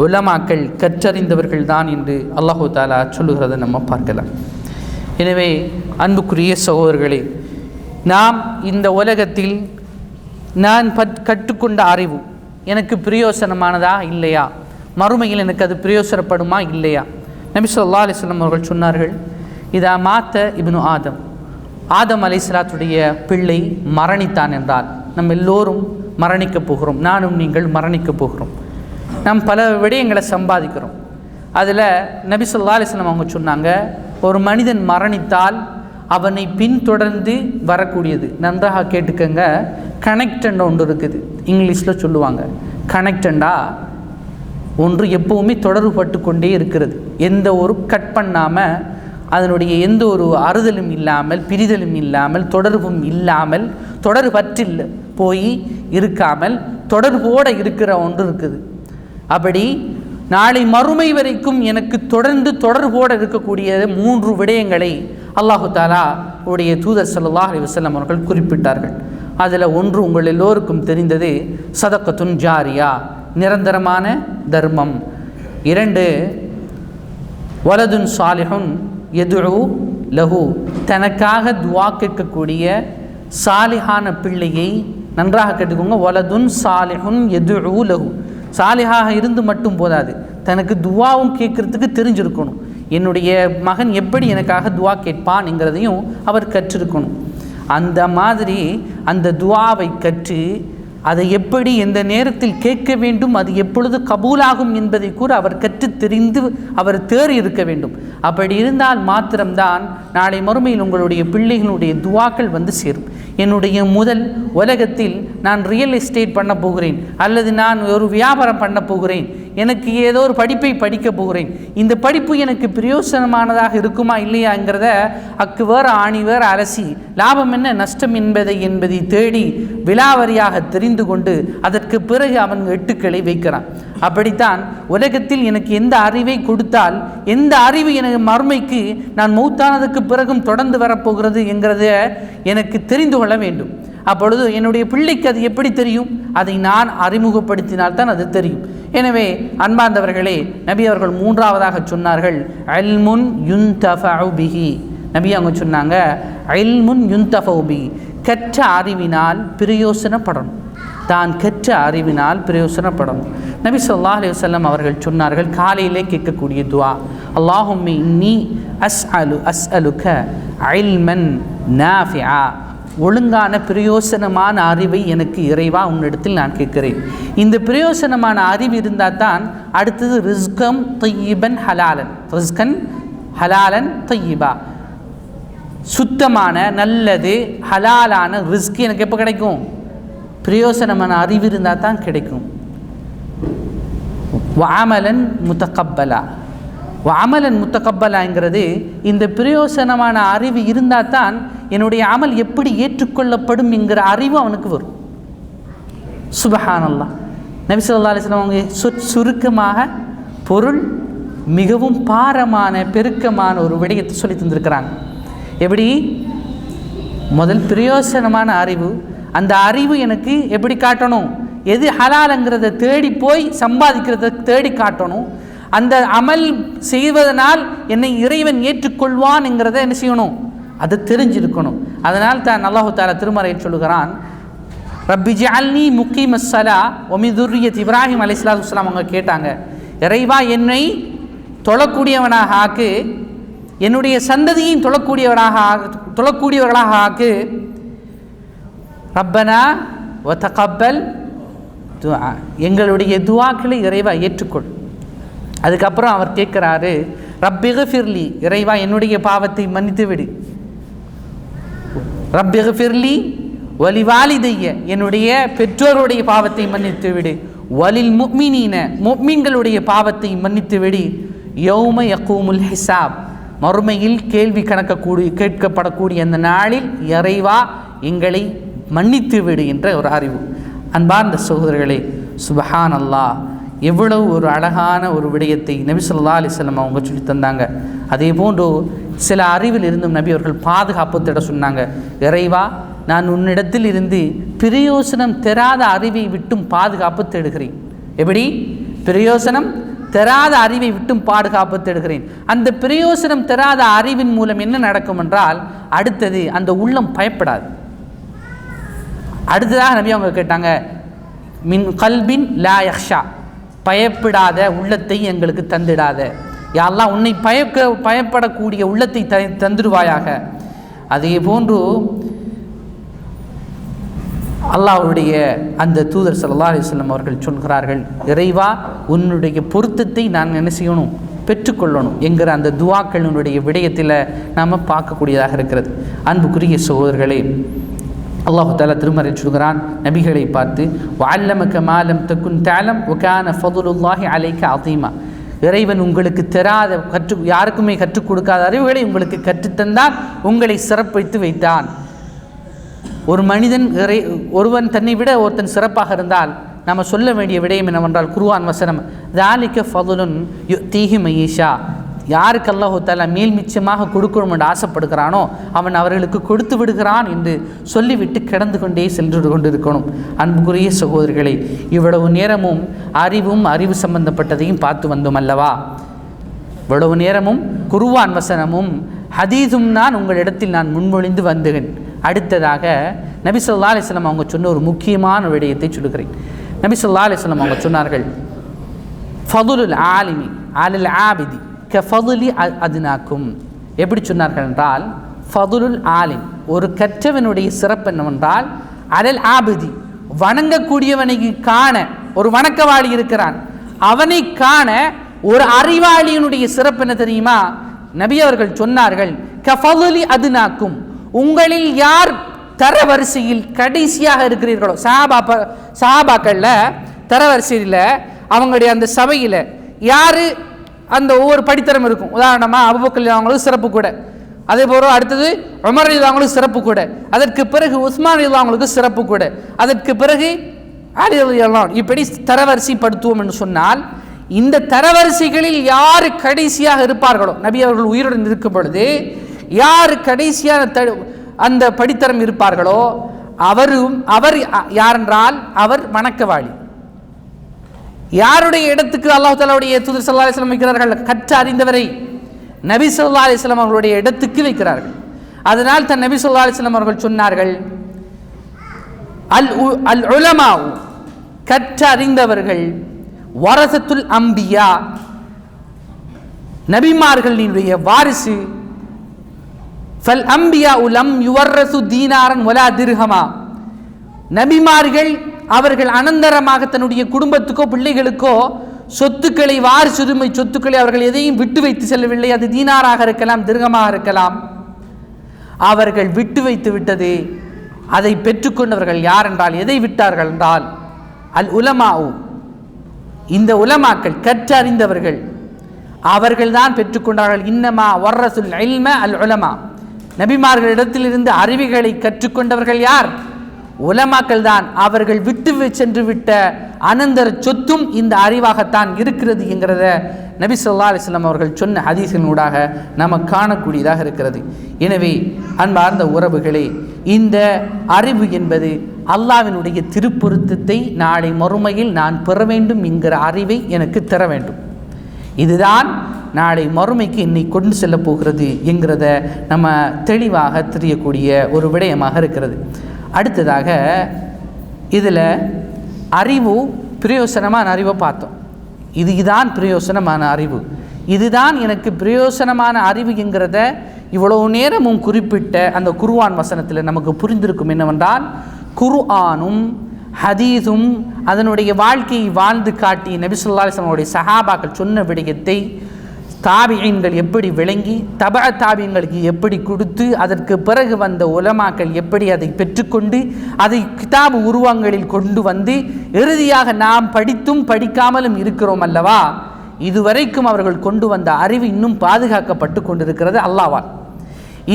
உலமாக்கள் கற்றறிந்தவர்கள் தான் என்று அல்லாஹு தாலா சொல்லுகிறதை நம்ம பார்க்கலாம். எனவே அன்புக்குரிய சகோதரர்களே, நாம் இந்த உலகத்தில் நான் கற்றுக்கொண்ட அறிவு எனக்கு பிரயோசனமானதா இல்லையா, மறுமையில் எனக்கு அது பிரயோசனப்படுமா இல்லையா? நபி ஸல்லல்லாஹு அலைஹி வஸல்லம் அவர்கள் சொன்னார்கள், இதா மாத்த இப்னு ஆதம் அலைஹிஸ்ஸலாத்துடைய பிள்ளை மரணித்தான் என்றால் நம்ம எல்லோரும் மரணிக்கப் போகிறோம், நானும் நீங்கள் மரணிக்கப் போகிறோம். நாம் பல விடயங்களை சம்பாதிக்கிறோம். அதில் நபி ஸல்லல்லாஹு அலைஹி வஸல்லம் அவங்க சொன்னாங்க, ஒரு மனிதன் மரணித்தால் அவனை பின்தொடர்ந்து வரக்கூடியது, நன்றாக கேட்டுக்கங்க, கனெக்டண்ட் ஒன்று இருக்குது, இங்கிலீஷில் சொல்லுவாங்க. கனெக்டண்டா ஒன்று எப்போவுமே தொடர்புபட்டு கொண்டே இருக்கிறது, எந்த ஒரு கட் பண்ணாமல், அதனுடைய எந்த ஒரு அறுதலும் இல்லாமல், பிரிதலும் இல்லாமல், தொடர்பும் இல்லாமல், தொடர்பற்றில் போய் இருக்காமல் தொடர்போடு இருக்கிற ஒன்று இருக்குது. அப்படி நாளை மறுமை வரைக்கும் எனக்கு தொடர்ந்து தொடர்போடு இருக்கக்கூடிய 3 விடயங்களை அல்லாஹு தாலா உடைய தூதர் ஸல்லல்லாஹு அலைஹி வஸல்லம் அவர்கள் குறிப்பிட்டார்கள். அதில் ஒன்று உங்கள் எல்லோருக்கும் தெரிந்தது சதக்கத்துன் ஜாரியா, நிரந்தரமான தர்மம். 2 வலதுன் சாலிஹுன் யதுஉ லஹு, தனக்காக துவா கேட்கக்கூடிய சாலிஹான பிள்ளையை, நன்றாக கேட்டுக்கோங்க, வலதுன் சாலிஹுன் யதுஉ லஹு, சாலிஹாக இருந்து மட்டும் போதாது, தனக்கு துவாவும் கேட்குறதுக்கு தெரிஞ்சிருக்கணும். என்னுடைய மகன் எப்படி எனக்காக துவா கேட்பான்ங்கிறதையும் அவர் கற்றிருக்கணும். அந்த மாதிரி அந்த துவாவை கற்று அதை எப்படி எந்த நேரத்தில் கேட்க வேண்டும், அது எப்பொழுது கபூலாகும் என்பதை கூட அவர் கற்று தெரிந்து அவர் தேறி இருக்க வேண்டும். அப்படி இருந்தால் மாத்திரம்தான் நாளை மறுமையில் உங்களுடைய பிள்ளைகளுடைய துவாக்கள் வந்து சேரும். என்னுடைய முதல் உலகத்தில் நான் ரியல் எஸ்டேட் பண்ண போகிறேன், அல்லது நான் ஒரு வியாபாரம் பண்ண போகிறேன், எனக்கு ஏதோ ஒரு படிப்பை படிக்க போகிறேன், இந்த படிப்பு எனக்கு பிரயோசனமானதாக இருக்குமா இல்லையாங்கிறத அக்குவேர் ஆணிவேர் அலசி லாபம் என்ன நஷ்டம் என்பதை தேடி விலாவரியாக தெரிந்து கொண்டு அதற்கு பிறகு அவன் எட்டுக்களை வைக்கிறான். அப்படித்தான் உலகத்தில் எனக்கு எந்த அறிவை கொடுத்தால், எந்த அறிவு எனக்கு மறுமைக்கு நான் மௌத்தானதுக்கு பிறகும் தொடர்ந்து வரப்போகிறது என்கிறத எனக்கு தெரிந்து கொள்ள வேண்டும். அப்பொழுது என்னுடைய பிள்ளைக்கு அது எப்படி தெரியும்? அதை நான் அறிமுகப்படுத்தினால்தான் அது தெரியும். எனவே அன்பார்ந்தவர்களே, நபி அவர்கள் 3ஆவதாக சொன்னார்கள், இல்முன் யுன்தஃபஉ பிஹி. நபி அவங்க சொன்னாங்க, இல்முன் யுன்தஃபஉ பிஹி, கற்ற அறிவினால் பிரயோசனப்படணும், தான் கற்ற அறிவினால் பிரயோசனப்படணும். நபி ஸல்லல்லாஹு அலைஹி வஸல்லம் அவர்கள் சொன்னார்கள், காலையிலே கேட்கக்கூடிய துஆ, அல்லாஹும்ம இன்னி அஸ்அலுக இல்மன் நாஃபிஆ, ஒழுங்கான பிரயோசனமான அறிவை எனக்கு இறைவா உன்னிடத்தில் நான் கேட்கிறேன். இந்த பிரயோசனமான அறிவு இருந்தால் தான் அடுத்தது ரிஸ்கம் தய்யிபன் ஹலாலன், ரிஸ்கன் ஹலாலன் தய்யிபா, சுத்தமான நல்லது ஹலாலான ரிஸ்க் எனக்கு எப்போ கிடைக்கும்? பிரயோசனமான அறிவு இருந்தால் தான் கிடைக்கும். வஅமலன் முத்தகப்பலா, அமலன் முத்தகப்பலாங்கிறது இந்த பிரயோசனமான அறிவு இருந்தால் தான் என்னுடைய அமல் எப்படி ஏற்றுக்கொள்ளப்படும் என்கிற அறிவு அவனுக்கு வரும். சுப்ஹானல்லாஹ். நபி ஸல்லல்லாஹு அலைஹி வஸல்லம் அவங்க சுருக்கமாக பொருள் மிகவும் பாரமான பெருக்கமான ஒரு விடயத்தை சொல்லி தந்திருக்கிறாங்க. எப்படி? முதல் பிரயோசனமான அறிவு, அந்த அறிவு எனக்கு எப்படி காட்டணும்? எது ஹலாலுங்கிறத தேடி போய் சம்பாதிக்கிறத தேடி காட்டணும். அந்த அமல் செய்வதனால் என்னை இறைவன் ஏற்றுக்கொள்வான்ங்கிறத என்ன செய்யணும்? அது தெரிஞ்சிருக்கணும். அதனால் தான் அல்லாஹு தஆலா திருமறையில் சொல்லுகிறான், ரப்பி ஜஅல்னி முகீமஸ் ஸலா வ மின் ذُرِّيَّةِ இப்ராஹிம் அலைஹிஸ்ஸலாத்து வஸ்ஸலாம் அவங்க கேட்டாங்க, இறைவா என்னை தொழக்கூடியவனாக ஆக்கு, என்னுடைய சந்ததியின் தொழக்கூடியவர்களாக ஆக்கு, ரப்பனா வ தகப்பல் துஆ, எங்களுடைய துஆக்களை இறைவா ஏற்றுக்கொள். அதுக்கப்புறம் அவர் கேட்குறாரு, ரப்பிக்ஃபிர்லி, இறைவா என்னுடைய பாவத்தை மன்னித்து விடு, ரப்பிக்ஃபிர்லி வலிவாலிதைய, என்னுடைய பெற்றோருடைய பாவத்தை மன்னித்து விடு, வலில் முஃமினீன, முஃமின்களுடைய பாவத்தை மன்னித்து விடு, யௌம யகூமுல் ஹிசாப், மறுமையில் கேள்வி கேட்கப்படக்கூடிய அந்த நாளில் இறைவா எங்களை மன்னித்து விடு என்ற ஒரு அறிவு. அன்பார்ந்த சகோதரர்களே, சுப்ஹானல்லாஹ், எவ்வளவு ஒரு அழகான ஒரு விடயத்தை நபி ஸல்லல்லாஹு அலைஹி வஸல்லம் அவங்க சொல்லி தந்தாங்க. அதே போன்று சில அறிவில் இருந்தும் நபி அவர்கள் பாதுகாப்பு தேட சொன்னாங்க. இறைவா, நான் உன்னிடத்தில் இருந்து பிரயோசனம் தராத அறிவை விட்டும் பாதுகாப்பு தேடுகிறேன். எப்படி? பிரயோசனம் தராத அறிவை விட்டும் பாதுகாப்பு தேடுகிறேன். அந்த பிரயோசனம் தராத அறிவின் மூலம் என்ன நடக்கும் என்றால், அடுத்தது அந்த உள்ளம் பயப்படாது. அடுத்ததாக நபி அவங்க கேட்டாங்க, மின் கல்பின் லா யக்ஷா, பயப்படாத உள்ளத்தை எங்களுக்கு தந்திடாத. யா அல்லாஹ், உன்னை பயப்படக்கூடிய உள்ளத்தை தந்துடுவாயாக. அதே போன்று அல்லாஹ்வுடைய அந்த தூதர் ஸல்லல்லாஹு அலைஹி வஸல்லம் அவர்கள் சொல்கிறார்கள், இறைவா, உன்னுடைய பொருத்தத்தை நான் என்ன செய்யணும்? பெற்றுக்கொள்ளணும் என்கிற அந்த துஆக்களினுடைய விடயத்தில் நாம் பார்க்கக்கூடியதாக இருக்கிறது. அன்புக்குரிய சகோதரர்களே, அல்லாஹு தஆலா திருமறை சொல்கிறான் நபிகளை பார்த்து, வஅல்லமக மா லம் தகுன் தஅலம் வகான ஃபதுலுல்லாஹி அலைக அதீமா. இறைவன் உங்களுக்கு தராத யாருக்குமே கற்றுக் கொடுக்காத அறிவுகளை உங்களுக்கு கற்றுத்தந்தான், உங்களை சிறப்பித்து வைத்தான். ஒரு மனிதன் ஒருவன் தன்னை விட ஒருத்தன் சிறப்பாக இருந்தால் நம்ம சொல்ல வேண்டிய விடயம் என்னவென்றால், குர்ஆன் வசனம், ذَلِكَ فَضْلٌ يُؤْتِيهِ مَن يَشَاءُ. யாருக்கு அல்லாஹ் தஆலா மேல் மிச்சமாக கொடுக்கணும் என்று ஆசைப்படுகிறானோ அவன் அவர்களுக்கு கொடுத்து விடுகிறான் என்று சொல்லிவிட்டு கிடந்து கொண்டே சென்று கொண்டிருக்கணும். அன்புக்குரிய சகோதரர்களே, இவ்வளவு நேரமும் அறிவு சம்பந்தப்பட்டதையும் பார்த்து வந்தோம் அல்லவா? இவ்வளவு நேரமும் குர்ஆன் வசனமும் ஹதீஸும் தான் உங்களிடத்தில் நான் முன்மொழிந்து வந்தேன். அடுத்ததாக நபி ஸல்லல்லாஹு அலைஹி வஸல்லம் அவங்க சொன்ன ஒரு முக்கியமான விடயத்தை சொல்லுகிறேன். நபி ஸல்லல்லாஹு அலைஹி வஸல்லம் அவங்க சொன்னார்கள், ஃபதுலுல் ஆலிமி அலல் ஆபிதி கஃபதுலி அத்னாக்கும். எப்படி சொன்னார்கள் என்றால், ஃபதுலுல் ஆலிம், ஒரு கற்றவனுடைய சிறப்பு என்னவென்றால், அலல் ஆபிதி, வணங்கக்கூடியவனை காண ஒரு வணக்கவாளி இருக்கிறான், அவனை காண ஒரு அறிவாளியினுடைய சிறப்பு என்ன தெரியுமா? நபி அவர்கள் சொன்னார்கள், கஃபதுலி அத்னாக்கும், உங்களில் யார் தரவரிசையில் கடைசியாக இருக்கிறீர்களோ, சஹாபாக்கள்ல தரவரிசையில் அவங்களுடைய அந்த சபையில் யார் அந்த ஒவ்வொரு படித்தரம் இருக்கும். உதாரணமாக அபூபக்கர் ரலியல்லாஹு சிறப்பு கூட, அதே போல அடுத்தது உமர் ரலியல்லாஹு சிறப்பு கூட, அதற்கு பிறகு உஸ்மான் ரலியல்லாஹு சிறப்பு கூட, அதற்கு பிறகு அலி ரலியல்லாஹு, இப்படி தரவரிசைப்படுத்துவோம் என்று சொன்னால், இந்த தரவரிசைகளில் யார் கடைசியாக இருப்பார்களோ, நபி அவர்கள் உயிருடன் இருக்கும் பொழுது யார் கடைசியான அந்த படித்தரம் இருப்பார்களோ அவர் யாரென்றால் அவர் வணக்கவாளி. யாருடைய இடத்துக்கு அல்லாஹ் தஆலாவுடைய தூதர் ஸல்லல்லாஹு அலைஹி வஸல்லம் வைக்கிறார்கள்? கற்று அறிந்தவரை நபி ஸல்லல்லாஹு அலைஹி வஸல்லம் அவர்களுடைய இடத்துக்கு வைக்கிறார்கள். அதனால் தான் நபி ஸல்லல்லாஹு அலைஹி வஸல்லம் அவர்கள் சொன்னார்கள், அல் உலமா, கற்று அறிந்தவர்கள், வரசத்துல் அம்பியா, நபிமார்களினுடைய வாரிசு, ஃபல் அம்பியா லம் யுவர்ரசு தீனாரன் வலா திர்ஹமா. நபிமார்கள் அவர்கள் அனந்தரமாக தன்னுடைய குடும்பத்துக்கோ பிள்ளைகளுக்கோ சொத்துக்களை, வாரிசுரிமை சொத்துக்களை அவர்கள் எதையும் விட்டு வைத்து செல்லவில்லை. அது தீனாராக இருக்கலாம், திர்ஹமாக இருக்கலாம். அவர்கள் விட்டு வைத்து விட்டது, அதை பெற்றுக்கொண்டவர்கள் யார் என்றால், எதை விட்டார்கள் என்றால், அல் உலமாவு, இந்த உலமாக்கள் கற்றறிந்தவர்கள் அவர்கள்தான் பெற்றுக்கொண்டார்கள். இன்னமா வர்ரசுல் இல்ம அல் உலமா, நபிமார்களிடத்திலிருந்து அறிவுகளை கற்றுக்கொண்டவர்கள் யார்? உலமாக்கள் தான். அவர்கள் விட்டு சென்று விட்ட அனந்தர சொத்தும் இந்த அறிவாகத்தான் இருக்கிறது என்கிறத நபி ஸல்லல்லாஹு அலைஹி வஸல்லம் அவர்கள் சொன்ன ஹதீஸினூடாக நாம் காணக்கூடியதாக இருக்கிறது. எனவே அன்பார்ந்த உறவுகளே, இந்த அறிவு என்பது அல்லாஹ்வினுடைய திருப்பொருத்தத்தை நாளை மறுமையில் நான் பெற வேண்டும் என்கிற அறிவை எனக்கு தர வேண்டும். இதுதான் நாளை மறுமைக்கு என்னை கொண்டு செல்ல போகிறது என்கிறத நம்ம தெளிவாக தெரியக்கூடிய ஒரு விடயமாக இருக்கிறது. அடுத்ததாக இதில் அறிவு, பிரயோசனமான அறிவை பார்த்தோம். இதுதான் பிரயோசனமான அறிவு, இதுதான் எனக்கு பிரயோசனமான அறிவு என்கிறத இவ்வளவு நேரமும் குறிப்பிட்ட அந்த குர்ஆன் வசனத்தில் நமக்கு புரிந்திருக்கும் என்னவென்றால், குர்ஆனும் ஹதீஸும் அதனுடைய வாழ்க்கையை வாழ்ந்து காட்டி நபி ஸல்லல்லாஹு அலைஹி வஸல்லம் சஹாபாக்கள் சொன்ன விடயத்தை தாபிஈன்கள் எப்படி விளங்கி, தபஅ தாபிஈன்களுக்கு எப்படி கொடுத்து, அதற்கு பிறகு வந்த உலமாக்கள் எப்படி அதை பெற்றுக்கொண்டு அதை கிதாபு உருவங்களில் கொண்டு வந்து இறுதியாக நாம் படித்தும் படிக்காமலும் இருக்கிறோம் அல்லவா, இதுவரைக்கும் அவர்கள் கொண்டு வந்த அறிவு இன்னும் பாதுகாக்கப்பட்டு கொண்டிருக்கிறது அல்லாஹ்வால்.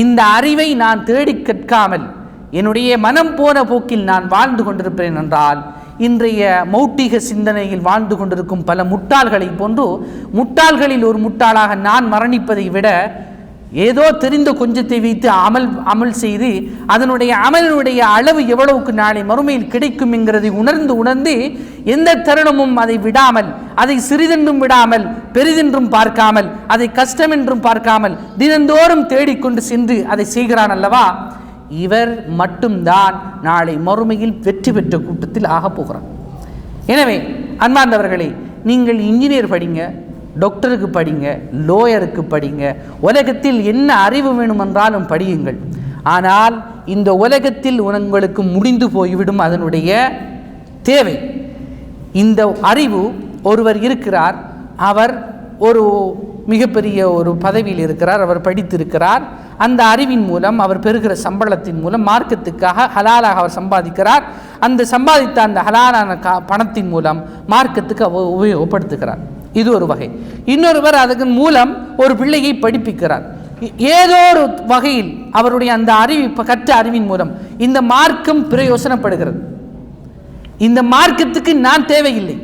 இந்த அறிவை நான் தேடி கற்காமல் என்னுடைய மனம் போன போக்கில் நான் வாழ்ந்து கொண்டிருப்பேன் என்றால் இன்றைய மௌட்டிக சிந்தனையில் வாழ்ந்து கொண்டிருக்கும் பல முட்டாள்களை போன்று முட்டாள்களில் ஒரு முட்டாளாக நான் மரணிப்பதை விட ஏதோ தெரிந்த கொஞ்சத்தை வைத்து அமல் செய்து அதனுடைய அமலினுடைய அளவு எவ்வளவுக்கு நாளை மறுமையில் கிடைக்கும் என்கிறதை உணர்ந்து எந்த தருணமும் அதை விடாமல், அதை சிறிதென்றும் விடாமல், பெரிதென்றும் பார்க்காமல், அதை கஷ்டம் என்றும் பார்க்காமல் தினந்தோறும் தேடிக்கொண்டு சென்று அதை செய்கிறான் அல்லவா, இவர் மட்டும்தான் நாளை மறுமையில் வெற்றி பெற்ற கூட்டத்தில் ஆகப் போகிறார். எனவே அன்பார்ந்தவர்களே, நீங்கள் இன்ஜினியர் படிங்க, டாக்டருக்கு படிங்க, லோயருக்கு படிங்க, உலகத்தில் என்ன அறிவு வேணுமென்றாலும் படியுங்கள். ஆனால் இந்த உலகத்தில் உங்களுக்கு முடிந்து போய்விடும் அதனுடைய தேவை. இந்த அறிவு, ஒருவர் இருக்கிறார், அவர் ஒரு மிகப்பெரிய ஒரு பதவியில் இருக்கிறார், அவர் படித்திருக்கிறார், அந்த அறிவின் மூலம் அவர் பெறுகிற சம்பளத்தின் மூலம் மார்க்கத்துக்காக ஹலாலாக அவர் சம்பாதிக்கிறார், அந்த சம்பாதித்த அந்த ஹலாலான பணத்தின் மூலம் மார்க்கத்துக்கு உபயோகப்படுத்துகிறார். இது ஒரு வகை. இன்னொருவர் அதன் மூலம் ஒரு பிள்ளையை படிப்பிக்கிறார். ஏதோ ஒரு வகையில் அவருடைய அந்த கற்ற அறிவின் மூலம் இந்த மார்க்கம் பிரயோசனப்படுகிறது. இந்த மார்க்கத்துக்கு நான் தேவையில்லை,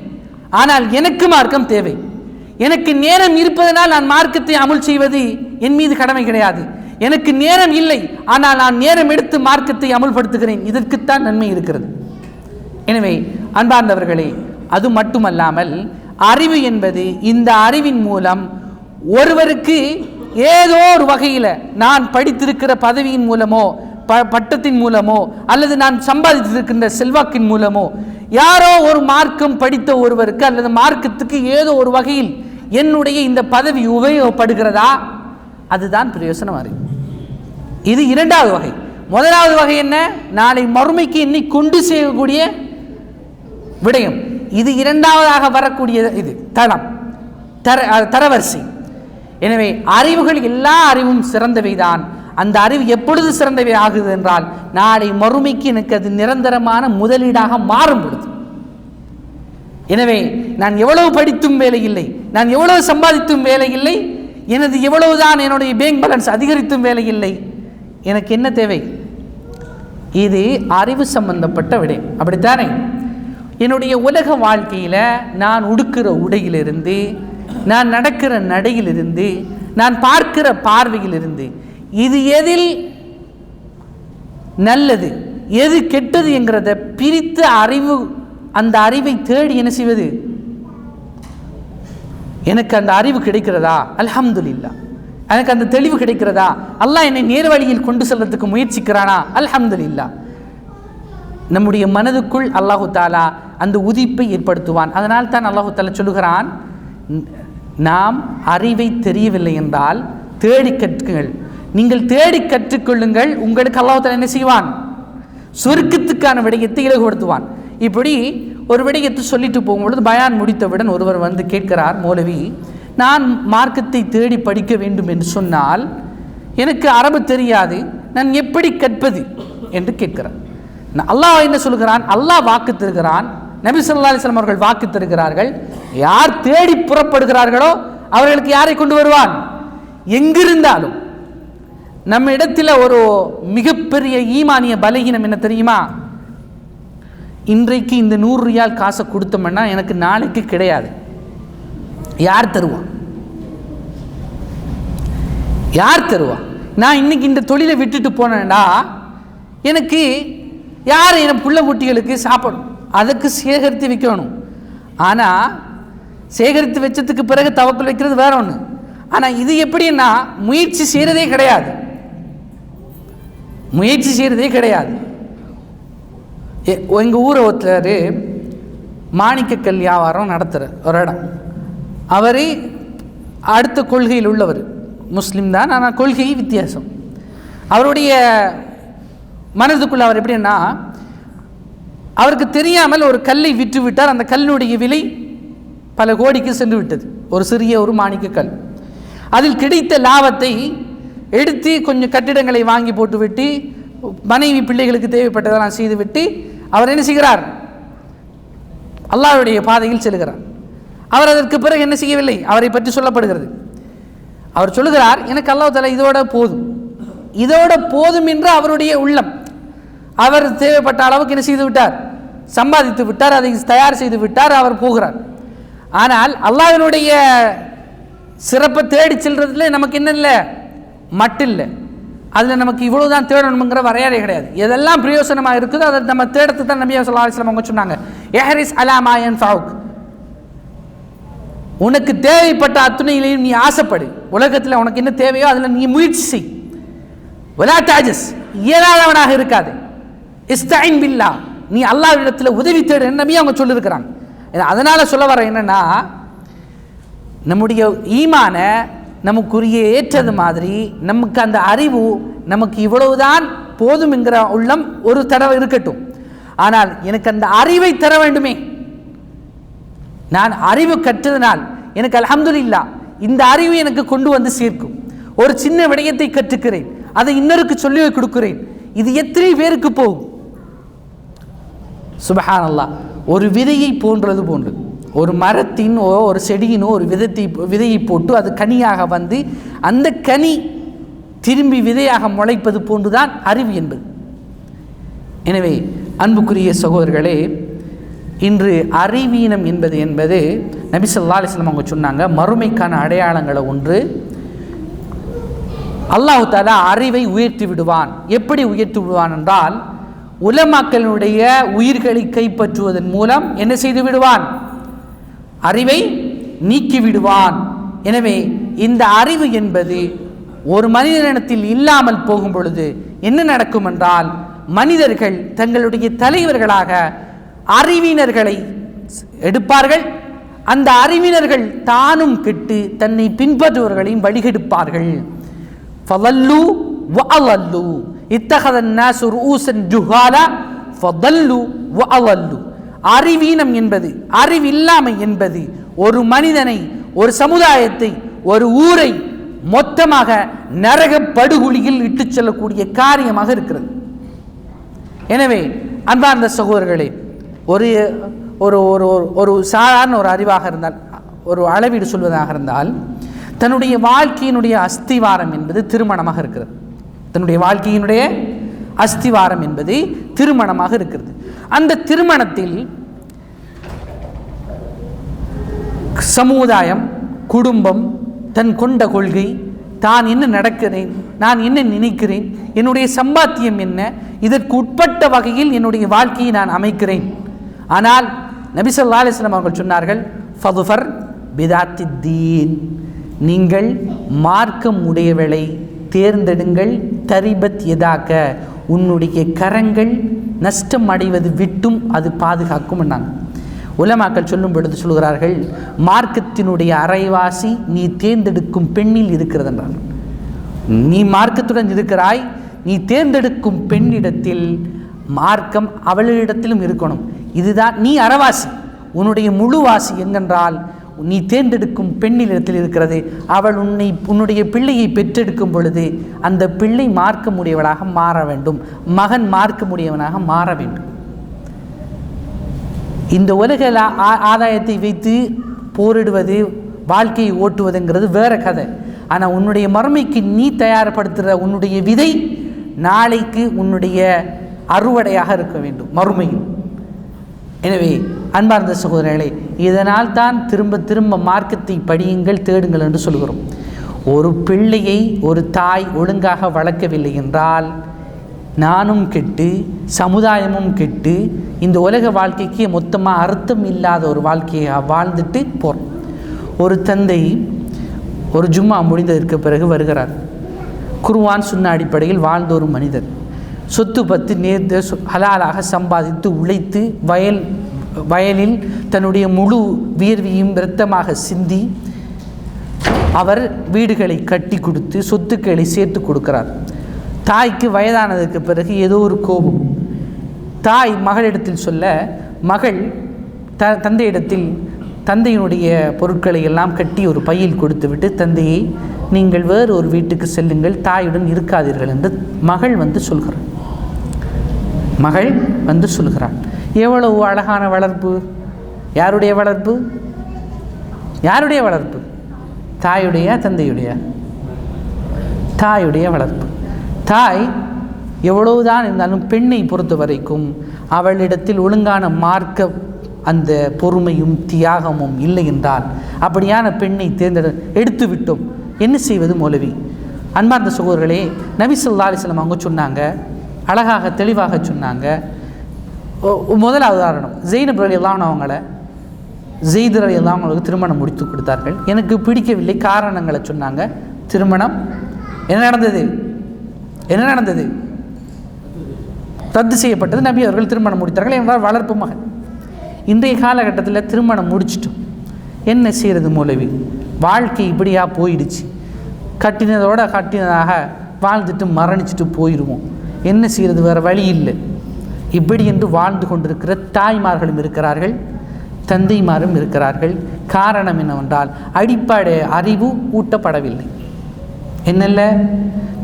ஆனால் எனக்கு மார்க்கம் தேவை. எனக்கு நேரம் இருப்பதனால் நான் மார்க்கத்தை அமுல் செய்வது என் மீது கடமை கிடையாது. எனக்கு நேரம் இல்லை, ஆனால் நான் நேரம் எடுத்து மார்க்கத்தை அமுல்படுத்துகிறேன். இதற்குத்தான் நன்மை இருக்கிறது. எனவே அன்பார்ந்தவர்களே, அது மட்டுமல்லாமல் அறிவு என்பது, இந்த அறிவின் மூலம் ஒருவருக்கு ஏதோ ஒரு வகையில் நான் படித்திருக்கிற பதவியின் மூலமோ பட்டத்தின் மூலமோ அல்லது நான் சம்பாதித்திருக்கின்ற செல்வாக்கின் மூலமோ யாரோ ஒரு மார்க்கம் படித்த ஒருவருக்கு அல்லது மார்க்கத்துக்கு ஏதோ ஒரு வகையில் என்னுடைய இந்த பதவி உபயோகப்படுகிறதா, அதுதான் பிரயோசனம் அறிவு. இது இரண்டாவது வகை. முதலாவது வகை என்ன? நாளை மறுமைக்கு என்னை கொண்டு செய்யக்கூடிய விடயம். இது இரண்டாவதாக வரக்கூடிய இது தரவரிசை. எனவே அறிவுகள், எல்லா அறிவும் சிறந்தவைதான். அந்த அறிவு எப்பொழுது சிறந்தவை ஆகுது என்றால் நாளை மறுமைக்கு எனக்கு அது நிரந்தரமான முதலீடாக மாறும் பொழுது. எனவே நான் எவ்வளவு படித்தும் வேலை இல்லை, நான் எவ்வளவு சம்பாதித்தும் வேலை இல்லை, எனது எவ்வளவுதான் என்னுடைய பேங்க் பேலன்ஸ் அதிகரித்தும் வேலை இல்லை, எனக்கு என்ன தேவை? இது அறிவு சம்பந்தப்பட்ட விடயம். அப்படித்தானே? என்னுடைய உலக வாழ்க்கையில் நான் உடுக்கிற உடையிலிருந்து, நான் நடக்கிற நடையிலிருந்து, நான் பார்க்கிற பார்வையிலிருந்து இது எதில் நல்லது எது கெட்டது என்கிறத பிரித்து அந்த அறிவை தேடி என்ன செய்வது? எனக்கு அந்த அறிவு கிடைக்கிறதா? அல்ஹம்துலில்லாஹ். எனக்கு அந்த தெளிவு கிடைக்கிறதா? அல்லாஹ் என்னை நேர் வழியில் கொண்டு செல்வதற்கு முயற்சிக்கிறானா? அல்ஹம்துலில்லாஹ். நம்முடைய மனதுக்குள் அல்லாஹு தாலா அந்த உதிப்பை ஏற்படுத்துவான். அதனால் தான் அல்லாஹு தாலா சொல்லுகிறான், நாம் அறிவை தெரியவில்லை என்றால் தேடி கற்றுங்கள். நீங்கள் தேடி கற்றுக்கொள்ளுங்கள், உங்களுக்கு அல்லாஹு தாலா என்ன செய்வான்? சொர்க்கத்துக்கான விடயத்தை இலகுபடுத்துவான். இப்படி ஒரு விடயத்தை சொல்லிட்டு போகும்பொழுது பயான் முடித்தவுடன் ஒருவர் வந்து கேட்கிறார், மௌலவி, நான் மார்க்கத்தை தேடி படிக்க வேண்டும் என்று சொன்னால் எனக்கு அரபு தெரியாது, நான் எப்படி கற்பது என்று கேட்கிறார். அல்லாஹ் என்ன சொல்கிறான்? அல்லாஹ் வாக்கு தருகிறான், நபி ஸல்லல்லாஹு அலைஹி வஸல்லம் அவர்கள் வாக்கு தருகிறார்கள். யார் தேடி புறப்படுகிறார்களோ அவர்களுக்கு யாரை கொண்டு வருவான்? எங்கிருந்தாலும். நம்ம இடத்துல ஒரு மிகப்பெரிய ஈமானிய பலகீனம் என்ன தெரியுமா? இன்றைக்கு இந்த 100 ரியால் காசை கொடுத்தோம்னா எனக்கு நாளைக்கு கிடையாது. யார் தருவா? யார் தருவா? நான் இன்னைக்கு இந்த தொழிலை விட்டுட்டு போனேன்டா, எனக்கு யார் என் புள்ள குட்டிகளுக்கு சாப்பிடும், அதுக்கு சேகரித்து வைக்கணும். ஆனால் சேகரித்து வச்சதுக்கு பிறகு தவக்கல் வைக்கிறது வேற ஒன்று. ஆனால் இது எப்படின்னா முயற்சி செய்கிறதே கிடையாது. முயற்சி செய்கிறதே கிடையாது. எங்கள் ஊரை ஒருத்தர் மாணிக்கக்கல் வியாபாரம் நடத்துகிற ஒரு இடம். அவர் அடுத்த கொள்கையில் உள்ளவர், முஸ்லீம் தான், ஆனால் கொள்கை வித்தியாசம். அவருடைய மனதுக்குள்ள அவர் எப்படின்னா, அவருக்கு தெரியாமல் ஒரு கல்லை விற்று விட்டார். அந்த கல்லினுடைய விலை பல கோடிக்கு சென்று விட்டது. ஒரு சிறிய ஒரு மாணிக்க கல். அதில் கிடைத்த லாபத்தை எடுத்து கொஞ்சம் கட்டிடங்களை வாங்கி போட்டுவிட்டு மனைவி பிள்ளைகளுக்கு தேவைப்பட்டதெல்லாம் செய்துவிட்டு அவர் என்ன செய்கிறார்? அல்லாஹ்வுடைய பாதையில் செல்கிறார். அவர் அதற்கு பிறகு என்ன செய்யவில்லை, அவரை பற்றி சொல்லப்படுகிறது. அவர் சொல்லுகிறார், எனக்கு அல்லாஹ் தஆலா இதோட போதும், இதோட போதும் என்று அவருடைய உள்ளம். அவர் தேவைப்பட்ட அளவுக்கு என்ன செய்து விட்டார்? சம்பாதித்து விட்டார், அதை தயார் செய்து விட்டார், அவர் போகிறார். ஆனால் அல்லாஹ்வினுடைய சிறப்பை தேடி செல்றதுல நமக்கு என்ன இல்லை, மட்டு இல்லை. அதில் நமக்கு இவ்வளவுதான் தேடணுங்கிற வரையறை கிடையாது. எதெல்லாம் பிரயோசனமாக இருக்குதோ அதை நம்ம தேடத்து தான் நபி ஸல்லல்லாஹு அலைஹி வஸல்லம் அவங்க சொன்னாங்க. இஹ்ரிஸ் அலா மா யன்ஃபவுக், உனக்கு தேவைப்பட்ட அத்துணையிலையும் நீ ஆசைப்படு. உலகத்தில் உனக்கு என்ன தேவையோ அதில் நீ முயற்சி செய். வலா தாஜஸ், இயலாதவனாக இருக்காது. இஸ்தஈன் பில்லா, நீ அல்லாஹ்விடத்தில் உதவி தேடு நபி அவங்க சொல்லியிருக்கிறாங்க. அதனால சொல்ல வர என்னன்னா, நம்முடைய ஈமான நமக்குரிய ஏற்றது மாதிரி நமக்கு அந்த அறிவு நமக்கு இவ்வளவுதான் போதும் என்கிற உள்ளம் ஒரு தடவை இருக்கட்டும். ஆனால் எனக்கு அந்த அறிவை தர வேண்டுமே. நான் அறிவு கற்றதனால் எனக்கு அல்ஹம்துலில்லாஹ் இந்த அறிவு எனக்கு கொண்டு வந்து சேர்க்கும். ஒரு சின்ன விடயத்தை கற்றுக்கிறேன், அதை இன்னொருக்கு சொல்லி கொடுக்கிறேன். இது எத்தனை பேருக்கு போகும்? சுப்ஹானல்லாஹ். ஒரு விதையை போன்றது போன்று, ஒரு மரத்தின் ஒரு செடியினோ ஒரு விதையை போட்டு அது கனியாக வந்து அந்த கனி திரும்பி விதையாக முளைப்பது போன்றுதான் அறிவு என்பது. எனவே அன்புக்குரிய சகோதரர்களே, இன்று அறிவீனம் என்பது நபி ஸல்லல்லாஹு அலைஹி வஸல்லம் அவங்க சொன்னாங்க, மறுமைக்கான அடையாளங்களை ஒன்று. அல்லாஹ் தஆலா அறிவை உயர்த்தி விடுவான். எப்படி உயர்த்தி விடுவான் என்றால், உலமாக்களுடைய உயிர்களை கைப்பற்றுவதன் மூலம் என்ன செய்து விடுவான்? அறிவை நீக்கி விடுவான். எனவே இந்த அறிவு என்பது ஒரு மனிதனிடத்தில் இல்லாமல் போகும் பொழுது என்ன நடக்கும் என்றால், மனிதர்கள் தங்களுடைய தலைவர்களாக அறிவினர்களை எடுப்பார்கள். அந்த அறிவினர்கள் தானும் கெட்டு தன்னை பின்பற்றுவர்களையும் வழிகெடுப்பார்கள். ஃபதல்லு வஅலல்லு இத்தகதன் நாஸு ரூஸன் ஜுஹாலா ஃபதல்லு வஅலல்லு. அறிவீனம் என்பது, அறிவில்லாமை என்பது ஒரு மனிதனை, ஒரு சமுதாயத்தை, ஒரு ஊரை மொத்தமாக நரக படுகொலியில் இட்டுச் செல்லக்கூடிய காரியமாக இருக்கிறது. எனவே அன்பார்ந்த சகோதரர்களே, ஒரு ஒரு ஒரு சாதாரண ஒரு அறிவாக இருந்தால், ஒரு அளவீடு சொல்வதாக இருந்தால், தன்னுடைய வாழ்க்கையினுடைய அஸ்திவாரம் என்பது திருமணமாக இருக்கிறது. தன்னுடைய வாழ்க்கையினுடைய அஸ்திவாரம் என்பது திருமணமாக இருக்கிறது. அந்த திருமணத்தில் சமுதாயம், குடும்பம், தன் கொண்ட கொள்கை, தான் என்ன நடக்கிறேன், நான் என்ன நினைக்கிறேன், என்னுடைய சம்பாத்தியம் என்ன, இதற்கு உட்பட்ட வகையில் என்னுடைய வாழ்க்கையை நான் அமைக்கிறேன். ஆனால் நபி ஸல்லல்லாஹு அலைஹி வஸல்லம் அவர்கள் சொன்னார்கள், ஃபதுஃபர் பிதாத்தித்தீன், நீங்கள் மார்க்கம் உடையவளை தேர்ந்தெடுங்கள். தரிபத் எதாக்க, உன்னுடைய கரங்கள் நஷ்டம் அடைவது விட்டும் அது பாதுகாக்கும் என்னாங்க. உலமாக்கள் சொல்லும் பொழுது சொல்கிறார்கள், மார்க்கத்தினுடைய அரைவாசி நீ தேர்ந்தெடுக்கும் பெண்ணில் இருக்கிறது என்றார்கள். நீ மார்க்கத்துடன் இருக்கிறாய், நீ தேர்ந்தெடுக்கும் பெண்ணிடத்தில் மார்க்கம் அவளிடத்திலும் இருக்கணும். இதுதான் நீ அறவாசி. உன்னுடைய முழுவாசி எங்கென்றால் நீ தேர்ந்தெடுக்கும் பெண்ணிடத்தில் இருக்கிறது. அவள் உன்னுடைய பிள்ளையை பெற்றெடுக்கும் பொழுது அந்த பிள்ளை மார்க்கமுடையவளாக மாற வேண்டும், மகன் மார்க்கமுடையவனாக மாற வேண்டும். இந்த உலக ஆதாயத்தை வைத்து போரிடுவது, வாழ்க்கையை ஓட்டுவதுங்கிறது வேற கதை. ஆனால் உன்னுடைய மறுமைக்கு நீ தயார்படுத்துகிற உன்னுடைய விதை நாளைக்கு உன்னுடைய அறுவடையாக இருக்க வேண்டும் மறுமையில். எனவே அன்பார்ந்த சகோதரர்களே, இதனால் தான் திரும்ப திரும்ப மார்க்கத்தை படியுங்கள், தேடுங்கள் என்று சொல்கிறோம். ஒரு பிள்ளையை ஒரு தாய் ஒழுங்காக வளர்க்கவில்லை என்றால் நானும் கெட்டு, சமுதாயமும் கெட்டு, இந்த உலக வாழ்க்கைக்கு மொத்தமாக அர்த்தம் இல்லாத ஒரு வாழ்க்கையை வாழ்ந்துட்டு போகிறோம். ஒரு தந்தை ஒரு ஜும்மா முடிந்ததற்கு பிறகு வருகிறார். குர்ஆன் சுன்னா அடிப்படையில் வாழ்ந்த ஒரு மனிதர், சொத்து பத்து நேர்ந்து ஹலாலாக சம்பாதித்து உழைத்து வயலில் தன்னுடைய முழு வியர்வையும் இரத்தமாக சிந்தி அவர் வீடுகளை கட்டி கொடுத்து சொத்துக்களை சேர்த்து கொடுக்கிறார். தாய்க்கு வயதானதுக்கு பிறகு ஏதோ ஒரு கோபம். தாய் மகளிடத்தில் சொல்ல, மகள் தந்தையிடத்தில் தந்தையினுடைய பொருட்களை எல்லாம் கட்டி ஒரு பையில் கொடுத்துவிட்டு, தந்தையை நீங்கள் வேறு ஒரு வீட்டுக்கு செல்லுங்கள், தாயுடன் இருக்காதீர்கள் என்று மகள் வந்து சொல்கிறார். மகள் வந்து சொல்கிறாள். எவ்வளவு அழகான வளர்ப்பு! யாருடைய வளர்ப்பு? யாருடைய வளர்ப்பு? தாயுடைய, தந்தையுடைய? தாயுடைய வளர்ப்பு. தாய் எவ்வளவுதான் இருந்தாலும் பெண்ணை பொறுத்த வரைக்கும் அவளிடத்தில் ஒழுங்கான மார்க்க அந்த பொறுமையும் தியாகமும் இல்லை என்றால் அப்படியான பெண்ணை எடுத்து விட்டோம், என்ன செய்வது மௌலவி? அன்பார்ந்த சகோதரர்களே, நபி ஸல்லல்லாஹு அலைஹி வஸல்லம் அவங்க சொன்னாங்க, அழகாக தெளிவாக சொன்னாங்க. முதலாவது உதாரணம், ஸைனப் ரலியல்லாஹு அன்ஹா அவங்கள ஸைத் ரலியல்லாஹு அவங்களுக்கு திருமணம் முடித்து கொடுத்தார்கள். எனக்கு பிடிக்கவில்லை, காரணங்களை சொன்னாங்க. திருமணம் என்ன நடந்தது? ரத்து செய்யப்பட்டது. நபி அவர்கள் திருமணம் முடித்தார்கள் என்றால் வளர்ப்பு மகன். இன்றைய காலகட்டத்தில் திருமணம் முடிச்சிட்டோம், என்ன செய்கிறது மௌலவி? வாழ்க்கை இப்படியா போயிடுச்சு, கட்டினதாக வாழ்ந்துட்டு மரணிச்சுட்டு போயிடுவோம், என்ன செய்கிறது, வேறு வழி இல்லை. இப்படி என்று வாழ்ந்து கொண்டிருக்கிற தாய்மார்களும் இருக்கிறார்கள், தந்தைமாரும் இருக்கிறார்கள். காரணம் என்னவென்றால் அடிப்படை அறிவு ஊட்டப்படவில்லை. என்னல்ல,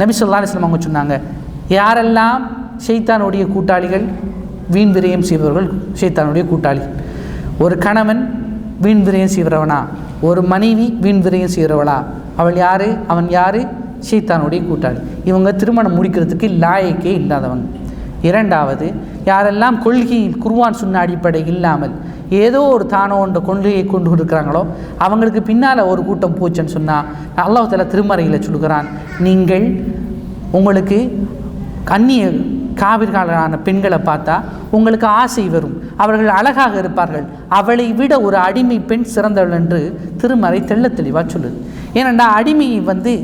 நபி ஸல்லல்லாஹு அலைஹி வஸல்லம் அவங்க சொன்னாங்க, யாரெல்லாம் ஷைத்தானுடைய கூட்டாளிகள், வீண் விரயம் செய்பவர்கள் ஷைத்தானுடைய கூட்டாளிகள். ஒரு கணவன் வீண் விரயம் செய்கிறவனா, ஒரு மனைவி வீண் விரயம் செய்கிறவளா, அவன் யார்? ஷைத்தானுடைய கூட்டாளி. இவங்க திருமணம் முடிக்கிறதுக்கு லாயக்கே இல்லாதவங்க. இரண்டாவது, யாரெல்லாம் கொள்கையில் குர்ஆன் சுன்னா அடிப்படை இல்லாமல் ஏதோ ஒரு தானோ என்ற கொள்கையை கொண்டு இருக்கிறாங்களோ அவங்களுக்கு பின்னால் ஒரு கூட்டம் போச்சுன்னு சொன்னால் அல்லாஹ் தஆலா திருமறையில் சொல்கிறான், நீங்கள் உங்களுக்கு அந்நிய காவிர்களான பெண்களை பார்த்தா உங்களுக்கு ஆசை வரும், அவர்கள் அழகாக இருப்பார்கள், அவளை விட ஒரு அடிமை பெண் சிறந்தவள் என்று திருமறை தெள்ள தெளிவாக சொல்லுது. ஏனென்றால் அடிமையை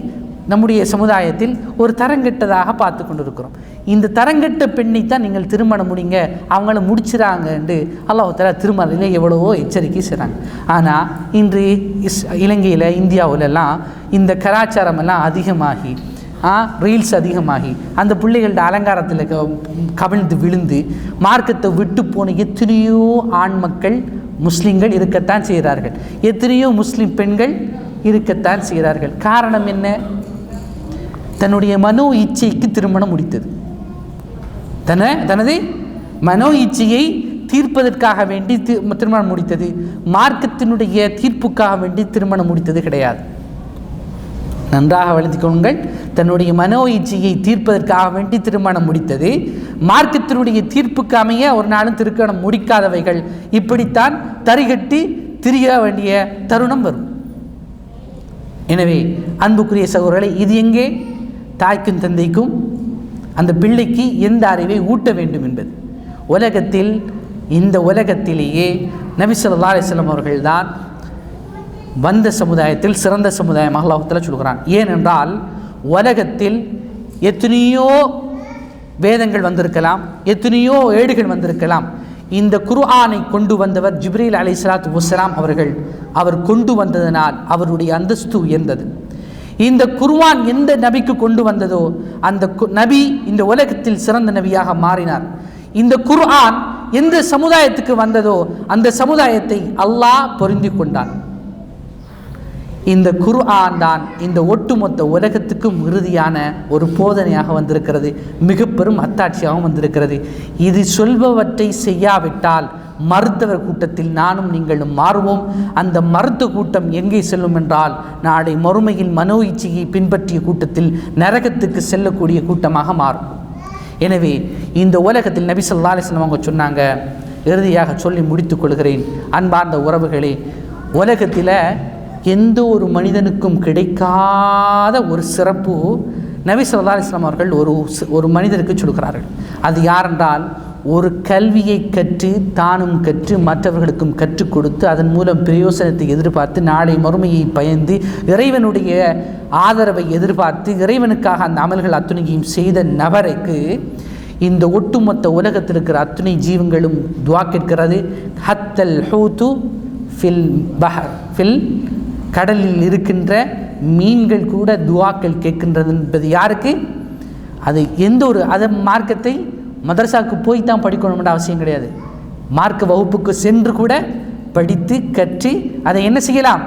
நம்முடைய சமுதாயத்தில் ஒரு தரங்கெட்டதாக பார்த்து கொண்டிருக்கிறோம். இந்த தரங்கெட்ட பெண்ணை தான் நீங்கள் திருமணம் முடிங்க, அவங்கள முடிச்சிடாங்க என்று அல்லாஹ் தஆலா திருமறையில் எவ்வளவோ எச்சரிக்கை செய்கிறாங்க. ஆனால் இன்று இலங்கையில், இந்தியாவிலெல்லாம் இந்த கலாச்சாரமெல்லாம் அதிகமாகி, ரீல்ஸ் அதிகமாகி, அந்த பிள்ளைகளோட அலங்காரத்தில் கவிழ்ந்து விழுந்து மார்க்கத்தை விட்டு போன எத்தனையோ ஆண் மக்கள் முஸ்லீம்கள் இருக்கத்தான் செய்கிறார்கள், எத்தனையோ முஸ்லீம் பெண்கள் இருக்கத்தான் செய்கிறார்கள். காரணம் என்ன? தன்னுடைய மனோ இச்சைக்கு திருமணம் முடித்தது, தனது மனோ இச்சையை தீர்ப்பதற்காக வேண்டி திருமணம் முடித்தது. மார்க்கத்தினுடைய தீர்ப்புக்காக வேண்டி திருமணம் முடித்தது கிடையாது. நன்றாக வளர்த்துக் கொள்ளுங்கள். தன்னுடைய மனோ இச்சையை தீர்ப்பதற்காக வேண்டி திருமணம் முடித்தது. மார்க்கத்தினுடைய தீர்ப்புக்கு அமைய ஒரு நாளும் திருமணம் முடிக்காதவைகள் இப்படித்தான் தரிகட்டி திரிய வேண்டிய தருணம் வரும். எனவே அன்புக்குரிய சகோதரர்களே, இது எங்கே? தாய்க்கும் தந்தைக்கும் அந்த பிள்ளைக்கு எந்த அறிவை ஊட்ட வேண்டும் என்பது. இந்த உலகத்திலேயே நபி ஸல்லல்லாஹு அலைஹி வஸல்லம் அவர்கள்தான் வந்த சமுதாயத்தில் சிறந்த சமுதாயமாக அல்லாஹ் தஆலா சொல்கிறான். ஏனென்றால் உலகத்தில் எத்தனையோ வேதங்கள் வந்திருக்கலாம், எத்தனையோ ஏடுகள் வந்திருக்கலாம். இந்த குர்ஆனை கொண்டு வந்தவர் ஜிப்ரீல் அலைஹிஸ்ஸலாத்து வஸ்ஸலாம் அவர்கள். அவர் கொண்டு வந்ததனால் அவருடைய அந்தஸ்து உயர்ந்தது. இந்த குர்ஆன் எந்த நபிக்கு கொண்டு வந்ததோ அந்த நபி இந்த உலகத்தில் சிறந்த நபியாக மாறினார். இந்த குர்ஆன் எந்த சமுதாயத்துக்கு வந்ததோ அந்த சமுதாயத்தை அல்லாஹ் பொருந்தி கொண்டான். இந்த குர்ஆன் தான் இந்த ஒட்டுமொத்த உலகத்துக்கும் இறுதியான ஒரு போதனையாக வந்திருக்கிறது, மிக பெரும் அத்தாட்சியாகவும் வந்திருக்கிறது. இது சொல்பவற்றை செய்யாவிட்டால் மருத்துவர் கூட்டத்தில் நானும் நீங்களும் மாறுவோம். அந்த மருத்துவ கூட்டம் எங்கே செல்லும் என்றால் நாளை மறுமையில் மனோ இச்சையை பின்பற்றிய கூட்டத்தில் நரகத்துக்கு செல்லக்கூடிய கூட்டமாக மாறும். எனவே இந்த உலகத்தில் நபி ஸல்லல்லாஹு அலைஹி வஸல்லம் அவங்க சொன்னாங்க, இறுதியாக சொல்லி முடித்துக் கொள்கிறேன். அன்பார்ந்த உறவுகளே, உலகத்தில் எந்த ஒரு மனிதனுக்கும் கிடைக்காத ஒரு சிறப்பு நபி ஸல்லல்லாஹு அலைஹி வஸல்லம் அவர்கள் ஒரு மனிதருக்கு சொல்கிறார்கள். அது யாரென்றால், ஒரு கல்வியை கற்று தானும் கற்று மற்றவர்களுக்கும் கற்றுக் கொடுத்து அதன் மூலம் பிரயோசனத்தை எதிர்பார்த்து நாளை மறுமையை பயந்து இறைவனுடைய ஆதரவை எதிர்பார்த்து இறைவனுக்காக அந்த அமல்கள் அத்துணையும் செய்த நபருக்கு இந்த ஒட்டுமொத்த உலகத்தில் இருக்கிற அத்துணை ஜீவங்களும் துவா கேட்கிறது. ஹத்தல் ஹூத்து ஃபில் பஹர், ஃபில் கடலில் இருக்கின்ற மீன்கள் கூட துவாக்கள் கேட்கின்றது என்பது யாருக்கு? அது எந்த ஒரு மார்க்கத்தை மதரசாவுக்கு போய் தான் படிக்கணும்ன்ற அவசியம் கிடையாது. மார்க்க வகுப்புக்கு சென்று கூட படித்து கற்றி அதை என்ன செய்யலாம்?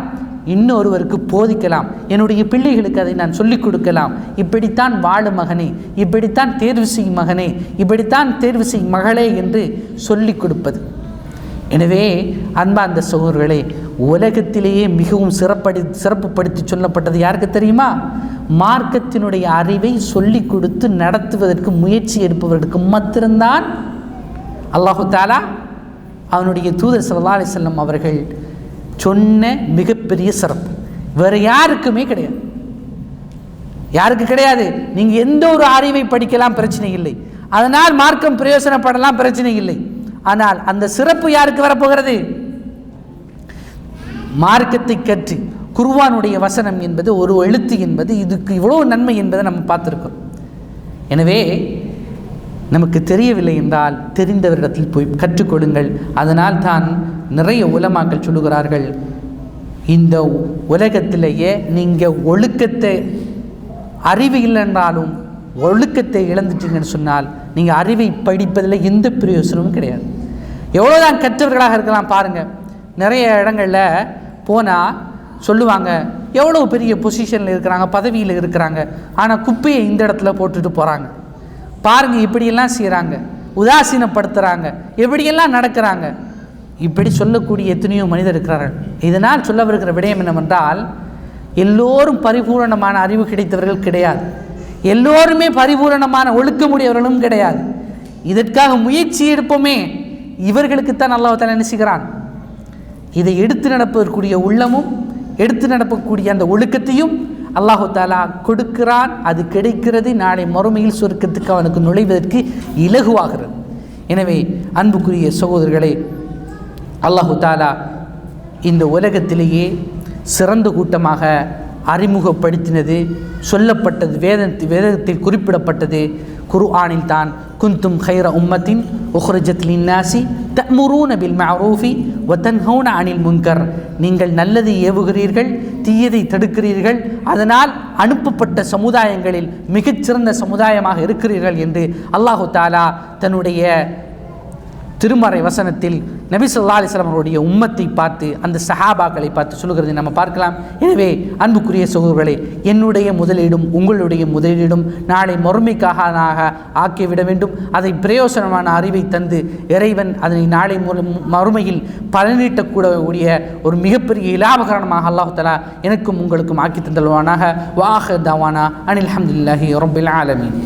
இன்னொருவருக்கு போதிக்கலாம். என்னுடைய பிள்ளைகளுக்கு அதை நான் சொல்லிக் கொடுக்கலாம். இப்படித்தான் வாழும் மகனே, இப்படித்தான் தேர்வு செய்யும் மகனே, இப்படித்தான் தேர்வு செய்யும் மகளே என்று சொல்லிக் கொடுப்பது. எனவே அன்பார்ந்த சகோதரர்களே, உலகத்திலேயே மிகவும் சிறப்புப்படுத்தி சொல்லப்பட்டது யாருக்கு தெரியுமா? மார்க்கத்தினுடைய அறிவை சொல்லிக் கொடுத்து நடத்துவதற்கு முயற்சி எடுப்பவர்களுக்கு மாத்திரம்தான் அல்லாஹு தஆலா அவனுடைய தூதர் ஸல்லல்லாஹு அலைஹி வஸல்லம் அவர்கள் சொன்ன மிகப்பெரிய சிறப்பு. வேறு யாருக்குமே கிடையாது. யாருக்கு கிடையாது? நீங்கள் எந்த ஒரு அறிவை படிக்கலாம், பிரச்சனை இல்லை. அதனால் மார்க்கம் பிரயோசனப்படலாம், பிரச்சனை இல்லை. ஆனால் அந்த சிறப்பு யாருக்கு வரப்போகிறது? மார்க்கத்தை கற்று குர்ஆனுடைய வசனம் என்பது ஒரு எழுத்து என்பது இதுக்கு இவ்வளோ நன்மை என்பதை நம்ம பார்த்துருக்கோம். எனவே நமக்கு தெரியவில்லை என்றால் தெரிந்தவரிடத்தில் போய் கற்றுக்கொள்ளுங்கள். அதனால் தான் நிறைய உலமாக்கள் சொல்லுகிறார்கள், இந்த உலகத்திலேயே நீங்கள் ஒழுக்கத்தை அறிவு இல்லைன்றாலும் ஒழுக்கத்தை இழந்துட்டீங்கன்னு சொன்னால் நீங்கள் அறிவை படிப்பதில் எந்த பிரயோசனமும் கிடையாது. எவ்வளோதான் கற்றவர்களாக இருக்கலாம் பாருங்கள். நிறைய இடங்களில் போனால் சொல்லுவாங்க, எவ்வளோ பெரிய பொசிஷனில் இருக்கிறாங்க, பதவியில் இருக்கிறாங்க, ஆனால் குப்பையை இந்த இடத்துல போட்டுட்டு போகிறாங்க. பாருங்கள், இப்படியெல்லாம் செய்கிறாங்க, உதாசீனப்படுத்துகிறாங்க, எப்படியெல்லாம் நடக்கிறாங்க. இப்படி சொல்லக்கூடிய எத்தனையோ மனிதர் இருக்கிறார்கள். இதனால் சொல்ல வருகிற விடயம் என்னவென்றால், எல்லோரும் பரிபூரணமான அறிவு கிடைத்தவர்கள் கிடையாது, எல்லோருமே பரிபூரணமான ஒழுக்கமுடையவர்களும் கிடையாது. இதற்காக முயற்சி எடுப்போமே, இவர்களுக்குத்தான் அல்லாஹ் தஆலா என்ன செய்கிறான்? இதை எடுத்து நடப்பதற்குரிய உள்ளமும் எடுத்து நடப்பக்கூடிய அந்த ஒழுக்கத்தையும் அல்லாஹு தஆலா கொடுக்கிறான். அது கிடைக்கிறது, நாளை மறுமையில் சொர்க்கத்துக்கு அவனுக்கு நுழைவதற்கு இலகுவாகிறது. எனவே அன்புக்குரிய சகோதரர்களே, அல்லாஹு தஆலா இந்த உலகத்திலேயே சிறந்த கூட்டமாக அறிமுகப்படுத்தினது, சொல்லப்பட்டது, வேதத்தில் குறிப்பிடப்பட்டது குர்ஆனில் தான். குந்தும் கைர உம்மத்தின் உஹ்ரஜத் லின்னாசி தஅமுரூன பில் மஅரூஃபி வ தன்ஹௌன அனில் முன்கர். நீங்கள் நல்லதை ஏவுகிறீர்கள், தீயதை தடுக்கிறீர்கள், அதனால் அனுப்பப்பட்ட சமுதாயங்களில் மிகச்சிறந்த சமுதாயமாக இருக்கிறீர்கள் என்று அல்லாஹு தஆலா தன்னுடைய திருமறை வசனத்தில் நபி ஸல்லல்லாஹு அலைஹி வஸல்லம் அவருடைய உம்மத்தை பார்த்து, அந்த சஹாபாக்களை பார்த்து சொல்லுகிறதை நம்ம பார்க்கலாம். எனவே அன்புக்குரிய சகோதரர்களே, என்னுடைய முதலீடும் உங்களுடைய முதலீடும் நாளை மறுமைக்காக ஆக்கிவிட வேண்டும். அதை பிரயோசனமான அறிவை தந்து இறைவன் அதனை நாளை மறுமையில் பலனீட்டக்கூடிய ஒரு மிகப்பெரிய இலாபகரணமாக அல்லாஹ் தஆலா எனக்கும் உங்களுக்கும் ஆக்கி தந்தல்வானாக. வாஹிர் தவானா அனில் ஹம்துலில்லாஹி ரப்பில் ஆலமீன்.